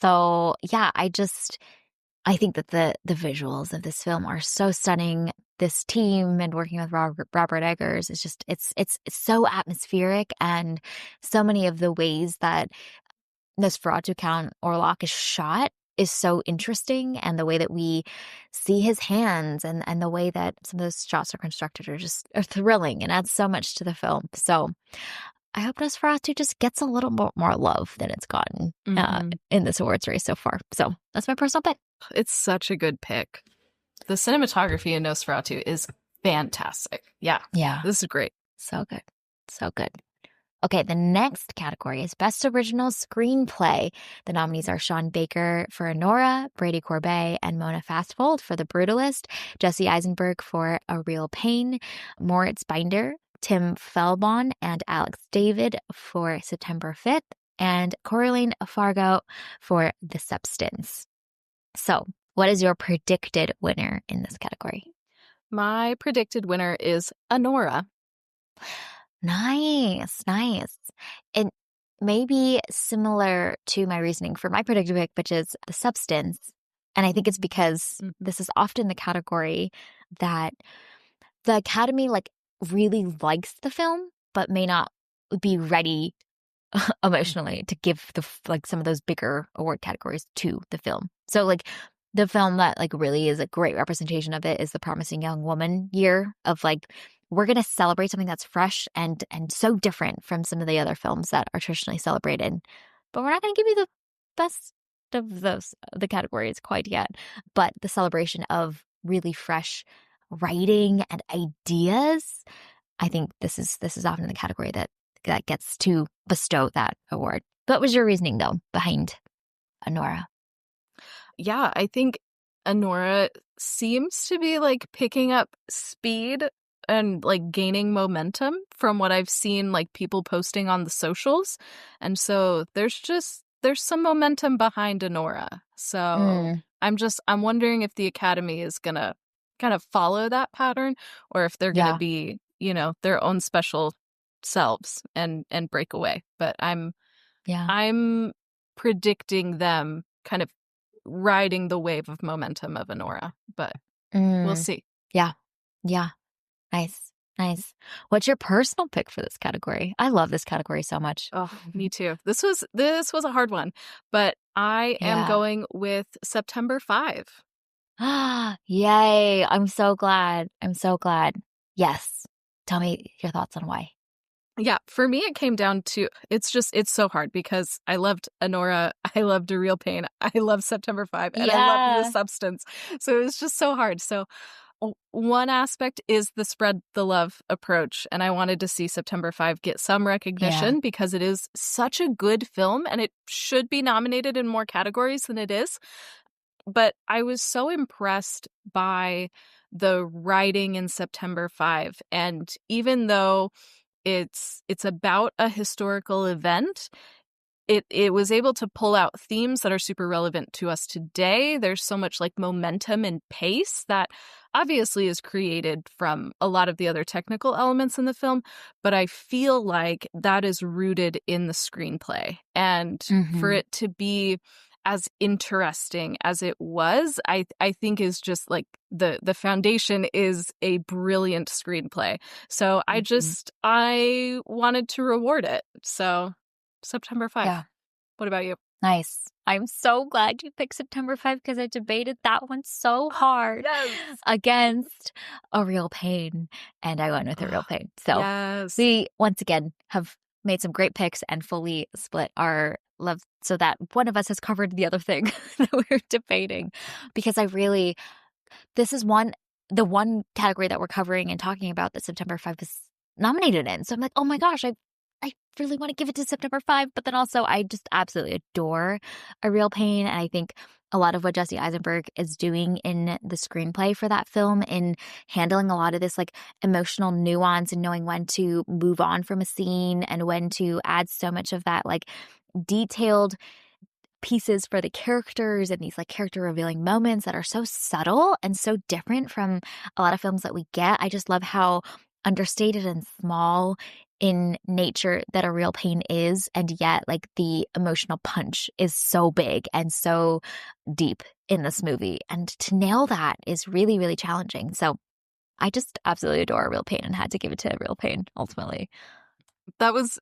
So, yeah, I think that the visuals of this film are so stunning. This team and working with Robert Eggers is just it's so atmospheric, and so many of the ways that Nosferatu Count Orlok is shot is so interesting, and the way that we see his hands and the way that some of those shots are constructed are thrilling and adds so much to the film. So I hope Nosferatu just gets a little more love than it's gotten in this awards race so far. So that's my personal pick. It's such a good pick. The cinematography in Nosferatu is fantastic. Yeah. This is great. So good. Okay, the next category is Best Original Screenplay. The nominees are Sean Baker for Nora, Brady Corbet and Mona Fastfold for The Brutalist, Jesse Eisenberg for A Real Pain, Moritz Binder, Tim Felbon and Alex David for September 5th, and Coraline Fargo for The Substance. So, what is your predicted winner in this category? My predicted winner is Anora. Nice. It may be similar to my reasoning for my predicted pick, which is The Substance. And I think it's because this is often the category that the Academy really likes the film, but may not be ready emotionally to give some of those bigger award categories to the film. So the film that really is a great representation of it is The Promising Young Woman year of we're going to celebrate something that's fresh and so different from some of the other films that are traditionally celebrated, but we're not going to give you the best of the categories quite yet. But the celebration of really fresh writing and ideas, I think this is often the category that gets to bestow that award. What was your reasoning though behind Anora? Yeah, I think Anora seems to be picking up speed and like gaining momentum from what I've seen like people posting on the socials. And so there's some momentum behind Anora. So Mm, I'm wondering if the Academy is gonna kind of follow that pattern, or if they're gonna yeah, be, their own special selves and break away. But yeah. I'm predicting them kind of riding the wave of momentum of Anora, but we'll Mm, see. yeah, yeah. Nice, nice. What's your personal pick for this category? I love this category so much. Oh, me too. This was a hard one, but I am Yeah. going with September 5. Ah, yay. I'm so glad. I'm so glad. Yes. Tell me your thoughts on why. Yeah, for me it came down to it's so hard because I loved Anora, I loved A Real Pain, I love September 5, and I loved The Yeah. Substance. So it was just so hard. So one aspect is the spread the love approach, and I wanted to see September 5 get some Yeah. recognition because it is such a good film and it should be nominated in more categories than it is. But I was so impressed by the writing in September 5, and even though it's about a historical event, it was able to pull out themes that are super relevant to us today. There's so much like momentum and pace that obviously is created from a lot of the other technical elements in the film, but I feel like that is rooted in the screenplay. And for Mm-hmm. it to be as interesting as it was, I think is just like the foundation is a brilliant screenplay. So Mm-hmm. I wanted to reward it. So September 5. Yeah. What about you? Nice. I'm so glad you picked September 5 because I debated that one so hard Yes. against A Real Pain, and I went with A Real Ugh, Pain. So yes. we once again have made some great picks and fully split our love so that one of us has covered the other thing that we're debating. Because I really, this is the one category that we're covering and talking about that September 5 is nominated in. So I'm like, oh my gosh, I really want to give it to September 5, but then also I just absolutely adore A Real Pain. And I think a lot of what Jesse Eisenberg is doing in the screenplay for that film, in handling a lot of this like emotional nuance and knowing when to move on from a scene and when to add so much of that like detailed pieces for the characters and these like character revealing moments that are so subtle and so different from a lot of films that we get. I just love how understated and small in nature that A Real Pain is, and yet like the emotional punch is so big and so deep in this movie. And to nail that is really, really challenging. So I just absolutely adore A Real Pain and had to give it to A Real Pain ultimately. That was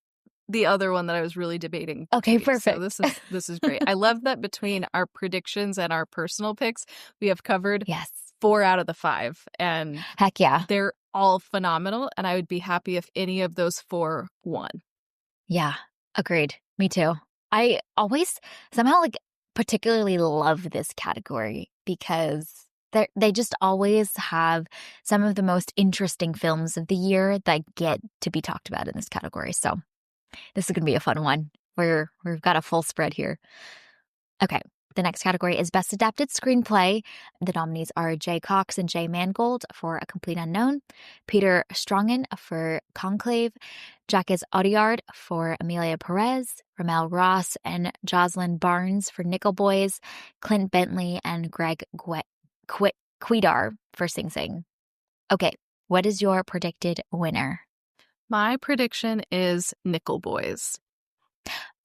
the other one that I was really debating Okay, between. So perfect. this is great. I love that between our predictions and our personal picks, we have covered Yes. 4 out of the 5, and Heck yeah. they're all phenomenal, and I would be happy if any of those 4 won. Yeah, agreed. Me too. I always somehow like particularly love this category because they just always have some of the most interesting films of the year that get to be talked about in this category. So this is going to be a fun one. We've got a full spread here. Okay. The next category is Best Adapted Screenplay. The nominees are Jay Cox and Jay Mangold for A Complete Unknown, Peter Strongen for Conclave, Jacques Audiard for Amelia Perez, Ramel Ross and Jocelyn Barnes for Nickel Boys, Clint Bentley and Greg Quidar for Sing Sing. Okay, what is your predicted winner? My prediction is Nickel Boys.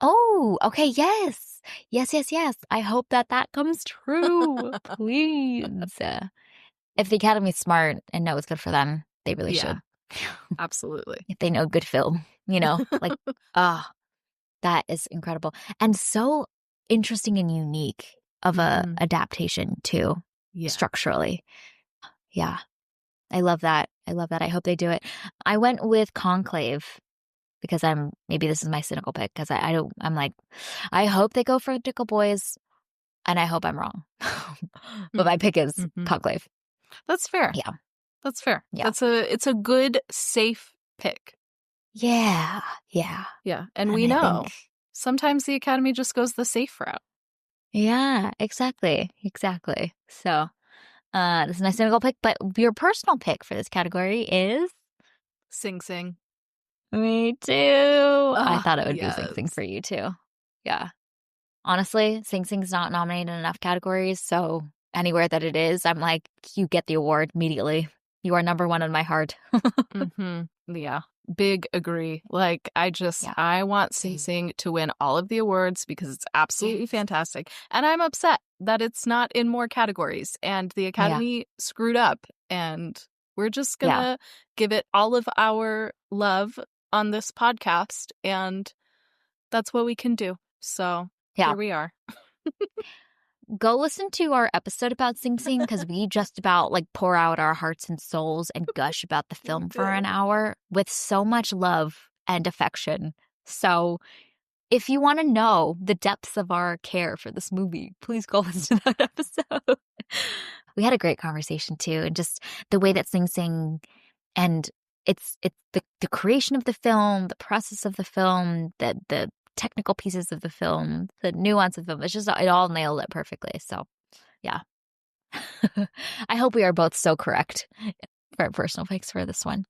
Oh, okay, yes. Yes, yes, yes. I hope that that comes true. Please. If the Academy's smart and know it's good for them, they really Yeah, should. absolutely. If they know good film, like, ah, that is incredible. And so interesting and unique of a Mhm. adaptation too, Yeah. structurally. Yeah. I love that. I love that. I hope they do it. I went with Conclave because maybe this is my cynical pick because I'm like, I hope they go for Nickel Boys and I hope I'm wrong. But my pick is Mhm. Conclave. That's fair. Yeah. That's fair. Yeah. It's a good safe pick. Yeah. Yeah. Yeah, and And we I know think, sometimes the Academy just goes the safe route. yeah, exactly. Exactly. So This is my cynical pick, but your personal pick for this category is Sing Sing. me too. I Ah, thought it would be Sing Sing yes. for you too. Yeah. Honestly, Sing Sing's not nominated in enough categories, so anywhere that it is, I'm like, you get the award immediately. You are number one in my heart. Yeah. Big agree. Like, Yeah. I want Sing Sing to win all of the awards because it's absolutely fantastic. And I'm upset that it's not in more categories and the Yeah. Academy screwed up. And we're just Yeah. gonna give it all of our love on this podcast. And that's what we can do. So Yeah. here we are. Go listen to our episode about Sing Sing because we just about like pour out our hearts and souls and gush about the film for an hour with so much love and affection. So if you want to know the depths of our care for this movie, please go listen to that episode. We had a great conversation too, and just the way that Sing Sing and it's the creation of the film, the process of the film, the technical pieces of the film, the nuance of the film. It's just it all nailed it perfectly. So yeah. I hope we are both so correct for our personal picks for this one.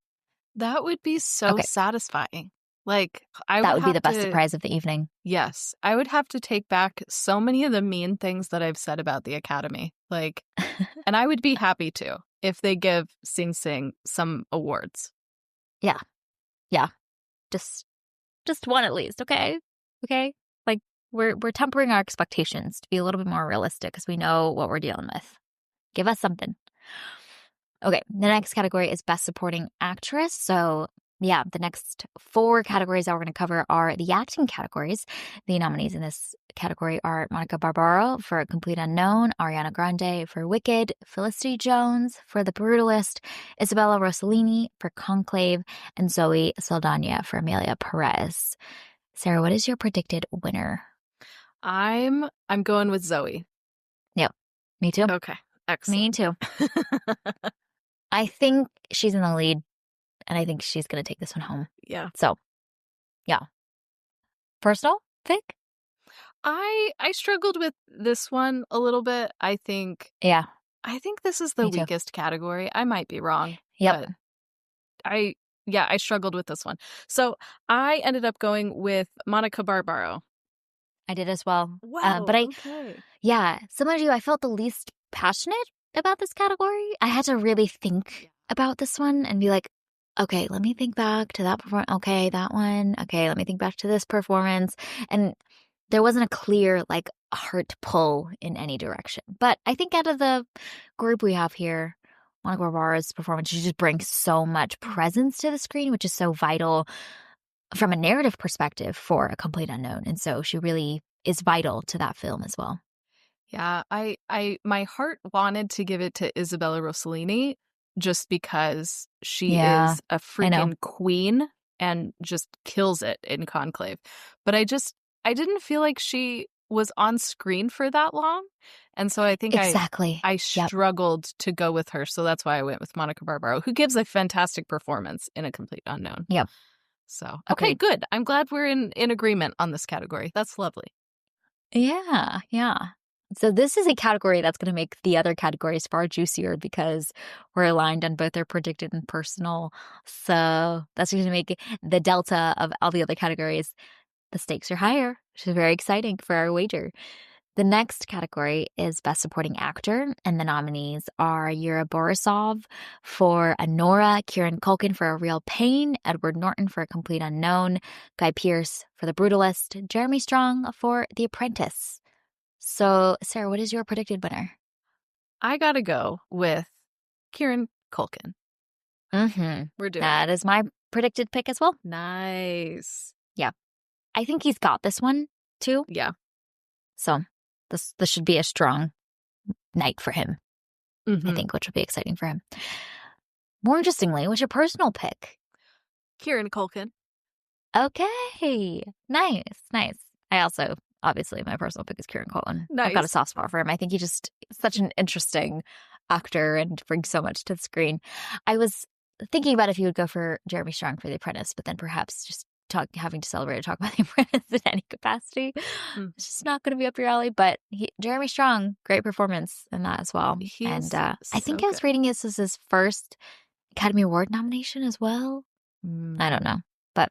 That would be so Okay. satisfying. Like, I That would would be have the best to, surprise of the evening. yes, I would have to take back so many of the mean things that I've said about the Academy. Like, and I would be happy to if they give Sing Sing some awards. Yeah. Yeah. Just one at least, okay? Okay? Like we're tempering our expectations to be a little bit more realistic because we know what we're dealing with. Give us something. Okay, the next category is Best Supporting Actress. So, yeah, the next 4 categories that we're going to cover are the acting categories. The nominees in this category are Monica Barbaro for Complete Unknown, Ariana Grande for Wicked, Felicity Jones for The Brutalist, Isabella Rossellini for Conclave, and Zoe Saldana for Amelia Perez. Sarah, what is your predicted winner? I'm going with Zoe. Yep, me too. Okay, excellent. Me too. I think she's in the lead, and I think she's going to take this one home. Yeah. So, yeah. Personal pick? I struggled with this one a little bit. I think this is the Me too. weakest category. I might be wrong. Yep. But I struggled with this one. So I ended up going with Monica Barbaro. I did as well. Wow. But okay. Yeah, similar to you, I felt the least passionate about this category. I had to really think about this one and be like, okay, let me think back to that performance. Okay, that one. Okay, let me think back to this performance. And there wasn't a clear, like, heart pull in any direction. But I think out of the group we have here, Monica Barbara's performance, she just brings so much presence to the screen, which is so vital from a narrative perspective for A Complete Unknown. And so she really is vital to that film as well. Yeah, my heart wanted to give it to Isabella Rossellini just because she is a freaking queen and just kills it in Conclave. But I didn't feel like she was on screen for that long. And so I think I struggled to go with her. So that's why I went with Monica Barbaro, who gives a fantastic performance in A Complete Unknown. Yep. So, okay, good. I'm glad we're in agreement on this category. That's lovely. Yeah, yeah. So this is a category that's going to make the other categories far juicier because we're aligned on both our predicted and personal. So that's going to make the delta of all the other categories, the stakes are higher, which is very exciting for our wager. The next category is Best Supporting Actor, and the nominees are Yura Borisov for Anora, Kieran Culkin for A Real Pain, Edward Norton for A Complete Unknown, Guy Pearce for The Brutalist, Jeremy Strong for The Apprentice. So, Sarah, what is your predicted winner? I gotta go with Kieran Culkin. We're doing that. Is my predicted pick as well. Nice. Yeah. I think he's got this one, too. Yeah. So, this should be a strong night for him, I think, which will be exciting for him. More interestingly, what's your personal pick? Kieran Culkin. Okay. Nice. I also, obviously, my personal pick is Kieran Culkin. Nice. I've got a soft spot for him. I think he just is such an interesting actor and brings so much to the screen. I was thinking about if you would go for Jeremy Strong for The Apprentice, but then perhaps just having to celebrate or talk about The Apprentice in any capacity. It's just not going to be up your alley. But Jeremy Strong, great performance in that as well. He's I think I was good. reading this as his first Academy Award nomination as well. I don't know, but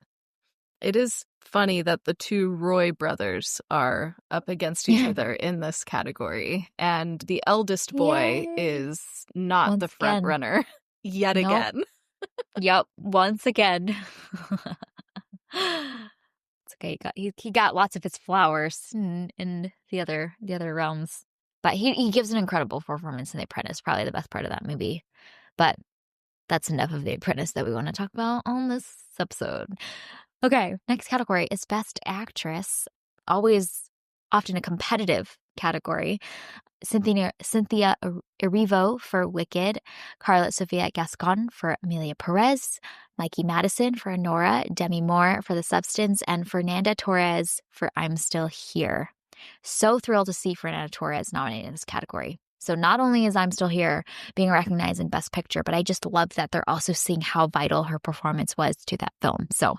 it is funny that the two Roy brothers are up against each other in this category, and the eldest boy is not Once the front again. runner yet Nope. again. Yep, once again. It's okay. He got lots of his flowers in the other realms, but he gives an incredible performance in The Apprentice. Probably the best part of that movie. But that's enough of The Apprentice that we want to talk about on this episode. Okay, next category is Best Actress. Often a competitive category. Cynthia Erivo for Wicked, Carla Sofia Gascon for Amelia Perez, Mikey Madison for Nora, Demi Moore for The Substance, and Fernanda Torres for I'm Still Here. So thrilled to see Fernanda Torres nominated in this category. So not only is I'm Still Here being recognized in Best Picture, but I just love that they're also seeing how vital her performance was to that film. So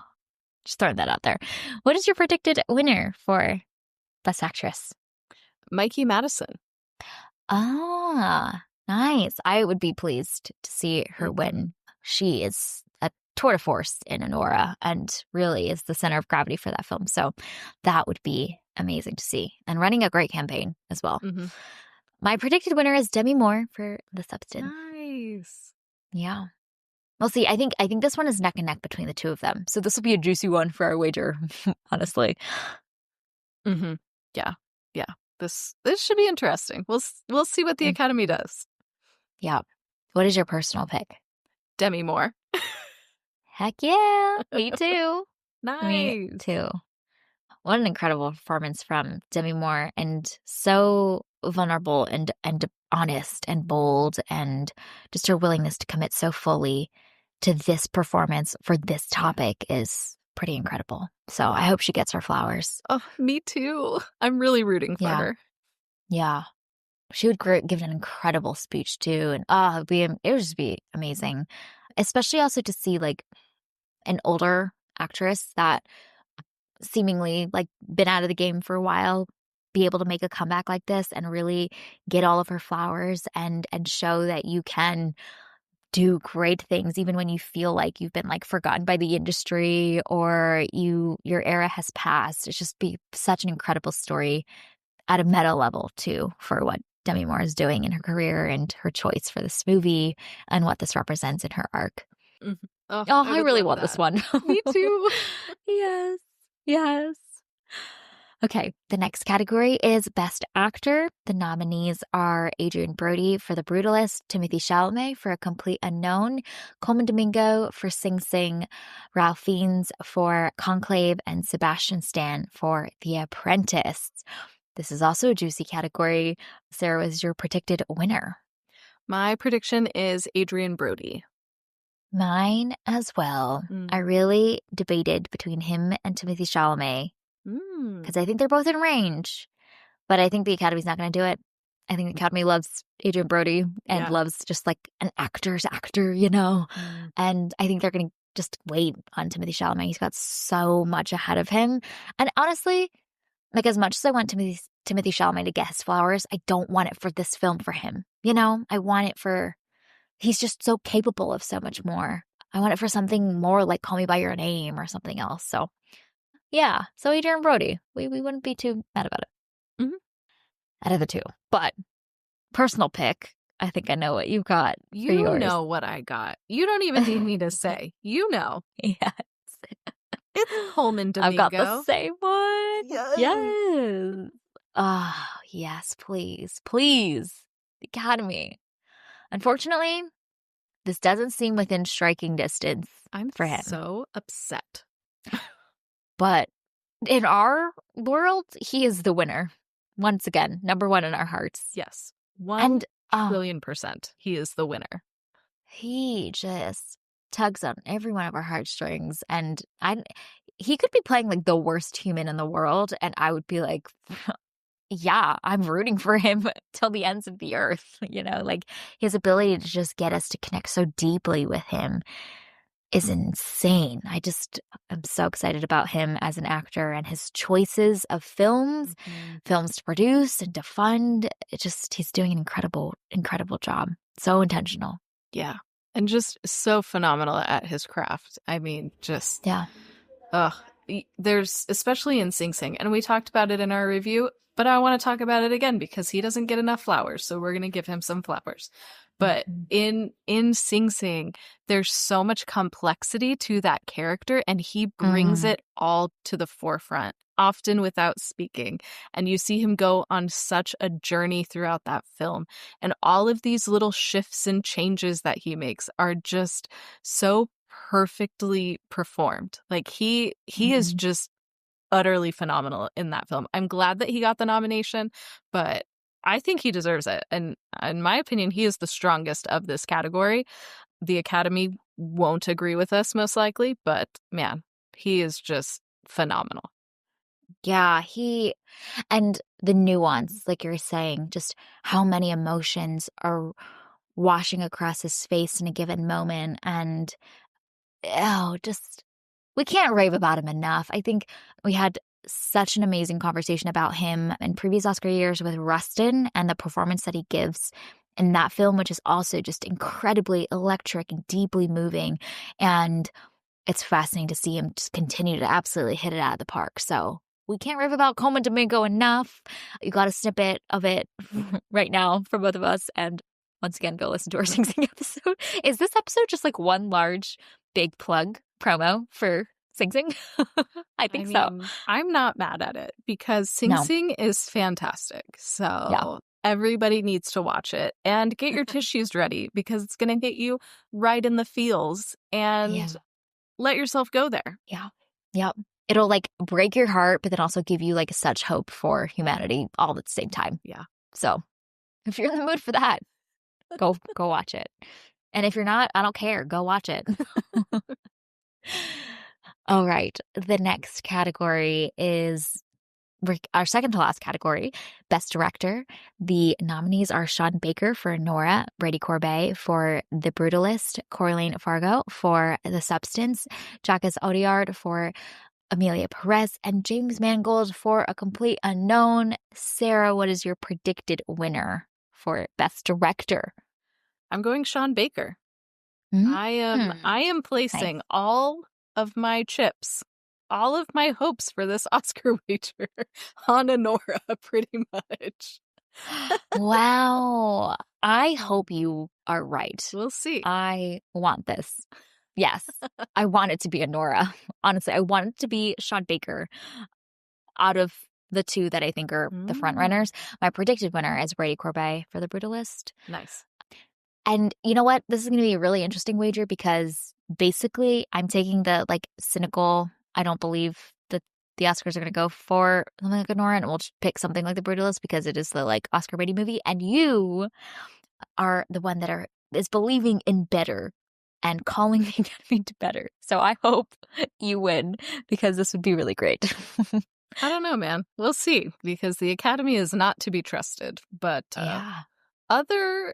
just throwing that out there. What is your predicted winner for Best Actress? Mikey Madison. Ah, nice. I would be pleased to see her win. She is a tour de force in Anora and really is the center of gravity for that film. So that would be amazing to see, and running a great campaign as well. My predicted winner is Demi Moore for The Substance. Nice. Yeah. We'll see. I think this one is neck and neck between the two of them. So this will be a juicy one for our wager, honestly. Yeah. This should be interesting. We'll see what the Academy does. Yeah. What is your personal pick? Demi Moore. Heck yeah. Me too. Nice. Me too. What an incredible performance from Demi Moore, and so vulnerable and honest and bold, and just her willingness to commit so fully to this performance for this topic is pretty incredible. So I hope she gets her flowers. Oh, me too. I'm really rooting for her. Yeah. She would give an incredible speech too. And it would just be amazing. Especially also to see like an older actress that seemingly like been out of the game for a while be able to make a comeback like this and really get all of her flowers and show that you can do great things even when you feel like you've been like forgotten by the industry or your era has passed. It's just be such an incredible story at a meta level too for what Demi Moore is doing in her career and her choice for this movie and what this represents in her arc. Oh, I really want this one. Me too. Yes. Okay, the next category is Best Actor. The nominees are Adrien Brody for The Brutalist, Timothée Chalamet for A Complete Unknown, Colman Domingo for Sing Sing, Ralph Fiennes for Conclave, and Sebastian Stan for The Apprentice. This is also a juicy category. Sarah, is your predicted winner? My prediction is Adrien Brody. Mine as well. I really debated between him and Timothée Chalamet because I think they're both in range, but I think the Academy's not going to do it. I think the Academy loves Adrien Brody and loves just like an actor's actor, you know? And I think they're going to just wait on Timothée Chalamet. He's got so much ahead of him. And honestly, like as much as I want Timothée Chalamet to get his flowers, I don't want it for this film for him. You know, I want it for... He's just so capable of so much more. I want it for something more like Call Me By Your Name or something else. So, yeah. So Adrien Brody. We wouldn't be too mad about it. Out of the two. But personal pick, I think I know what you got for yours. You know what I got. You don't even need me to say. You know. Yes. It's Colman Domingo. I've got the same one. Yes. Oh, yes, please. Please. The Academy. Unfortunately, this doesn't seem within striking distance for him. I'm so upset. But in our world, he is the winner. Once again, number one in our hearts. Yes. 1,000,000,000%. He is the winner. He just tugs on every one of our heartstrings. And he could be playing like the worst human in the world. And I would be like... Yeah, I'm rooting for him till the ends of the earth, you know, like his ability to just get us to connect so deeply with him. is insane. I'm so excited about him as an actor and his choices of films to produce and to fund. He's doing an incredible job. So intentional. Yeah. And just so phenomenal at his craft. I mean, Yeah. ugh. There's, especially in Sing Sing, and we talked about it in our review, but I want to talk about it again because he doesn't get enough flowers, so we're going to give him some flowers. But in Sing Sing, there's so much complexity to that character, and he brings it all to the forefront, often without speaking. And you see him go on such a journey throughout that film. And all of these little shifts and changes that he makes are just so perfectly performed. Like he is just utterly phenomenal in that film. I'm glad that he got the nomination, but I think he deserves it. And in my opinion, he is the strongest of this category. The Academy won't agree with us most likely, but man, he is just phenomenal. Yeah, and the nuance, like you're saying, just how many emotions are washing across his face in a given moment. And we can't rave about him enough. I think we had such an amazing conversation about him in previous Oscar years with Rustin and the performance that he gives in that film, which is also just incredibly electric and deeply moving. And it's fascinating to see him just continue to absolutely hit it out of the park. So we can't rave about Coleman Domingo enough. You got a snippet of it right now for both of us. And once again, go listen to our Sing Sing episode. Is this episode just like one large, big plug promo for Sing Sing? I think so. I'm not mad at it because Sing Sing is fantastic. So everybody needs to watch it and get your tissues ready because it's going to hit you right in the feels and let yourself go there. Yeah. Yep. It'll like break your heart, but then also give you like such hope for humanity all at the same time. Yeah. So if you're in the mood for that, go watch it. And if you're not, I don't care. Go watch it. All right. The next category is our second to last category, Best Director. The nominees are Sean Baker for Nora, Brady Corbet for The Brutalist, Coraline Fargo for The Substance, Jacques Audiard for Amelia Perez, and James Mangold for A Complete Unknown. Sarah, what is your predicted winner for Best Director? I'm going Sean Baker. I am placing all of my chips, all of my hopes for this Oscar wager on Nora, pretty much. Wow. I hope you are right. We'll see. I want this. Yes. I want it to be Nora. Honestly, I want it to be Sean Baker. Out of the two that I think are the front runners, my predicted winner is Brady Corbet for The Brutalist. Nice. And you know what? This is going to be a really interesting wager because basically I'm taking the like cynical, I don't believe that the Oscars are going to go for something like Nora, and we'll just pick something like The Brutalist because it is the like Oscar ready movie. And you are the one that is believing in better and calling the Academy to better. So I hope you win because this would be really great. I don't know, man. We'll see because the Academy is not to be trusted. But other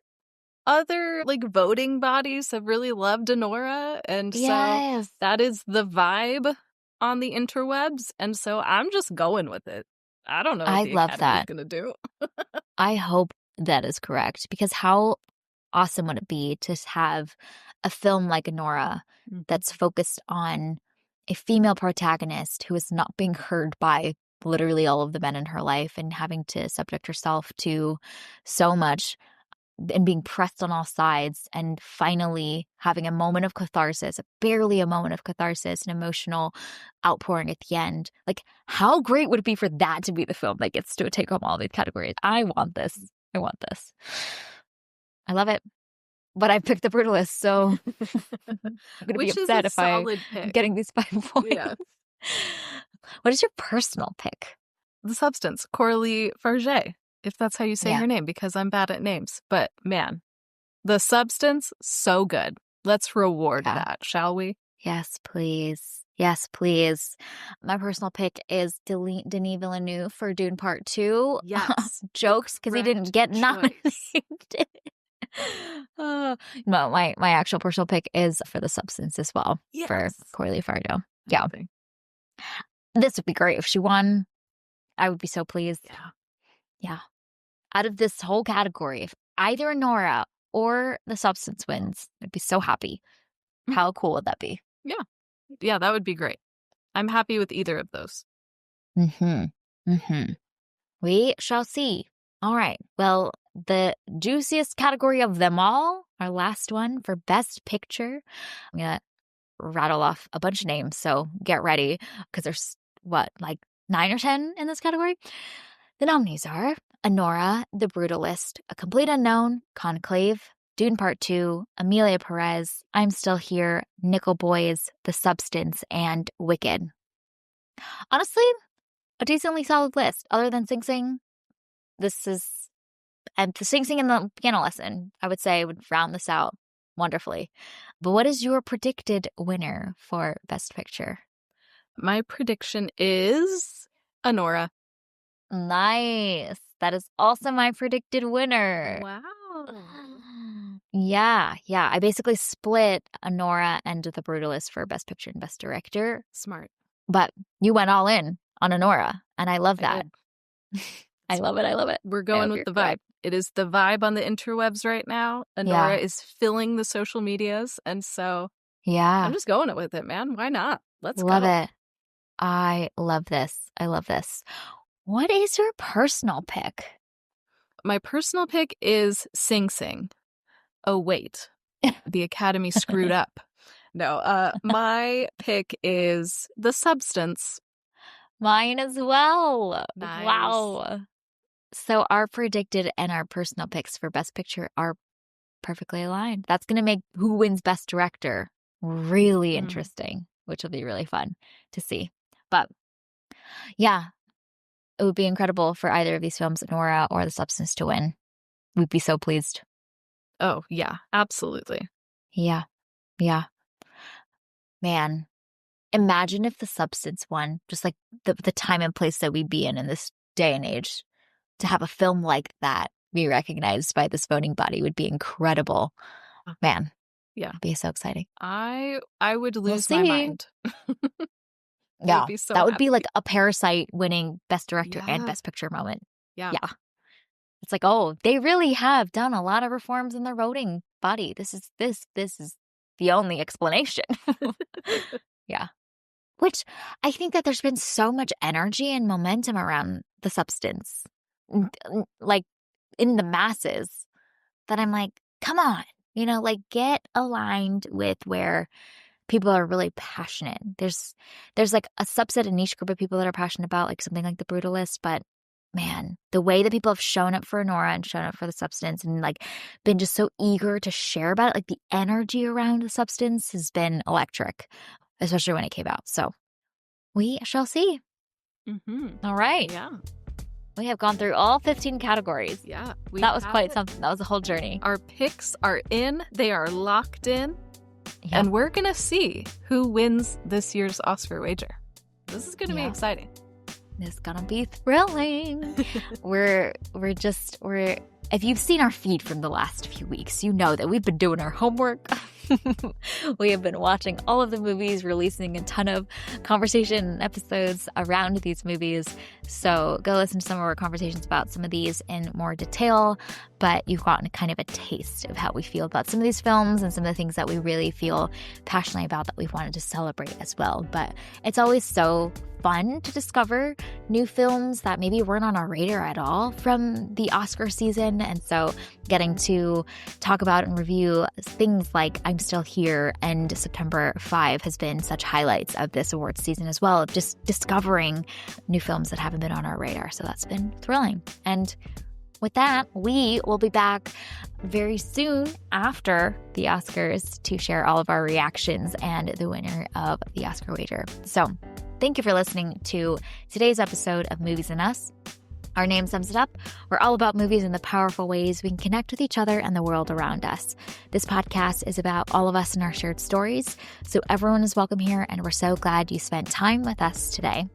like voting bodies have really loved Nora, and so that is the vibe on the interwebs, and so I'm just going with it. I don't know what the Academy is going to do. I hope that is correct because how awesome would it be to have a film like Nora that's focused on a female protagonist who is not being heard by literally all of the men in her life and having to subject herself to so much and being pressed on all sides and finally having a moment of catharsis, barely a moment of catharsis, an emotional outpouring at the end. Like, how great would it be for that to be the film that gets to take home all these categories? I want this. I want this. I love it. But I picked The Brutalist, so I'm going to be upset if I'm getting these 5 points. Yeah. What is your personal pick? The Substance, Coralie Farge, if that's how you say her name, because I'm bad at names. But man, The Substance, so good. Let's reward that, shall we? Yes, please. Yes, please. My personal pick is Denis Villeneuve for Dune Part 2. Yes. Jokes, because he didn't get nominated. No, my actual personal pick is for The Substance as well, for Coily Fargo. Yeah. This would be great if she won. I would be so pleased. Yeah. Yeah. Out of this whole category, if either Nora or The Substance wins, I'd be so happy. How cool would that be? Yeah. Yeah, that would be great. I'm happy with either of those. We shall see. All right. Well, the juiciest category of them all, our last one for Best Picture. I'm going to rattle off a bunch of names, so get ready, because there's, 9 or 10 in this category? The nominees are Anora, The Brutalist, A Complete Unknown, Conclave, Dune Part 2, Amelia Perez, I'm Still Here, Nickel Boys, The Substance, and Wicked. Honestly, a decently solid list. Other than Sing Sing, and the Sing Sing and the Piano Lesson, I would say, would round this out wonderfully. But what is your predicted winner for Best Picture? My prediction is Anora. Nice. That is also my predicted winner. Wow. Yeah. I basically split Anora and The Brutalist for Best Picture and Best Director. Smart. But you went all in on Anora, and I love that. I love it. We're going with the vibe. It is the vibe on the interwebs right now. Anora is filling the social medias, and so I'm just going with it, man. Why not? Let's love go. it. I love this. What is your personal pick? My personal pick is Sing Sing. Oh, wait. The Academy screwed up. No, my pick is The Substance. Mine as well. Nice. Wow. So our predicted and our personal picks for Best Picture are perfectly aligned. That's going to make who wins Best Director really interesting, which will be really fun to see. But yeah, it would be incredible for either of these films, Nora or The Substance, to win. We'd be so pleased. Oh, yeah, absolutely. Yeah. Man, imagine if The Substance won, just like the time and place that we'd be in this day and age. To have a film like that be recognized by this voting body would be incredible. Man. Yeah. It'd be so exciting. I would lose my mind. Yeah. Be so that would happy. be like a Parasite winning Best Director and Best Picture moment. Yeah. It's like, oh, they really have done a lot of reforms in their voting body. This is the only explanation. Yeah. Which I think that there's been so much energy and momentum around The Substance, like in the masses, that I'm like, come on, get aligned with where people are really passionate. There's like a subset, a niche group of people that are passionate about like something like The Brutalist, but man, the way that people have shown up for Nora and shown up for The Substance and like been just so eager to share about it, like the energy around The Substance has been electric, especially when it came out. So we shall see. All right. Yeah. We have gone through all 15 categories. Yeah. That was quite something. That was a whole journey. Our picks are in. They are locked in. Yeah. And we're going to see who wins this year's Oscar wager. This is going to be exciting. It's going to be thrilling. We're if you've seen our feed from the last few weeks, you know that we've been doing our homework. We have been watching all of the movies, releasing a ton of conversation episodes around these movies. So go listen to some of our conversations about some of these in more detail. But you've gotten kind of a taste of how we feel about some of these films and some of the things that we really feel passionately about that we've wanted to celebrate as well. But it's always so fun to discover new films that maybe weren't on our radar at all from the Oscar season. And so getting to talk about and review things like I'm Still Here and September 5 has been such highlights of this awards season as well, of just discovering new films that haven't been on our radar. So that's been thrilling. And with that, we will be back very soon after the Oscars to share all of our reactions and the winner of the Oscar wager. So thank you for listening to today's episode of Movies and Us. Our name sums it up. We're all about movies and the powerful ways we can connect with each other and the world around us. This podcast is about all of us and our shared stories, so everyone is welcome here, and we're so glad you spent time with us today.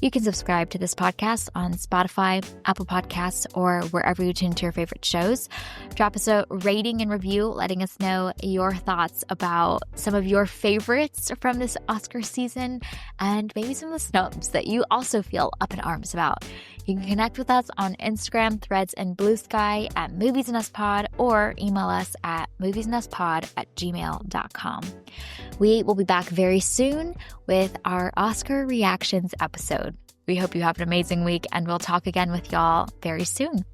You can subscribe to this podcast on Spotify, Apple Podcasts, or wherever you tune to your favorite shows. Drop us a rating and review, letting us know your thoughts about some of your favorites from this Oscar season and maybe some of the snubs that you also feel up in arms about. You can connect with us on Instagram, Threads, and Blue Sky at moviesanduspod, or email us at moviesanduspod@gmail.com. We will be back very soon with our Oscar reactions episode. We hope you have an amazing week, and we'll talk again with y'all very soon.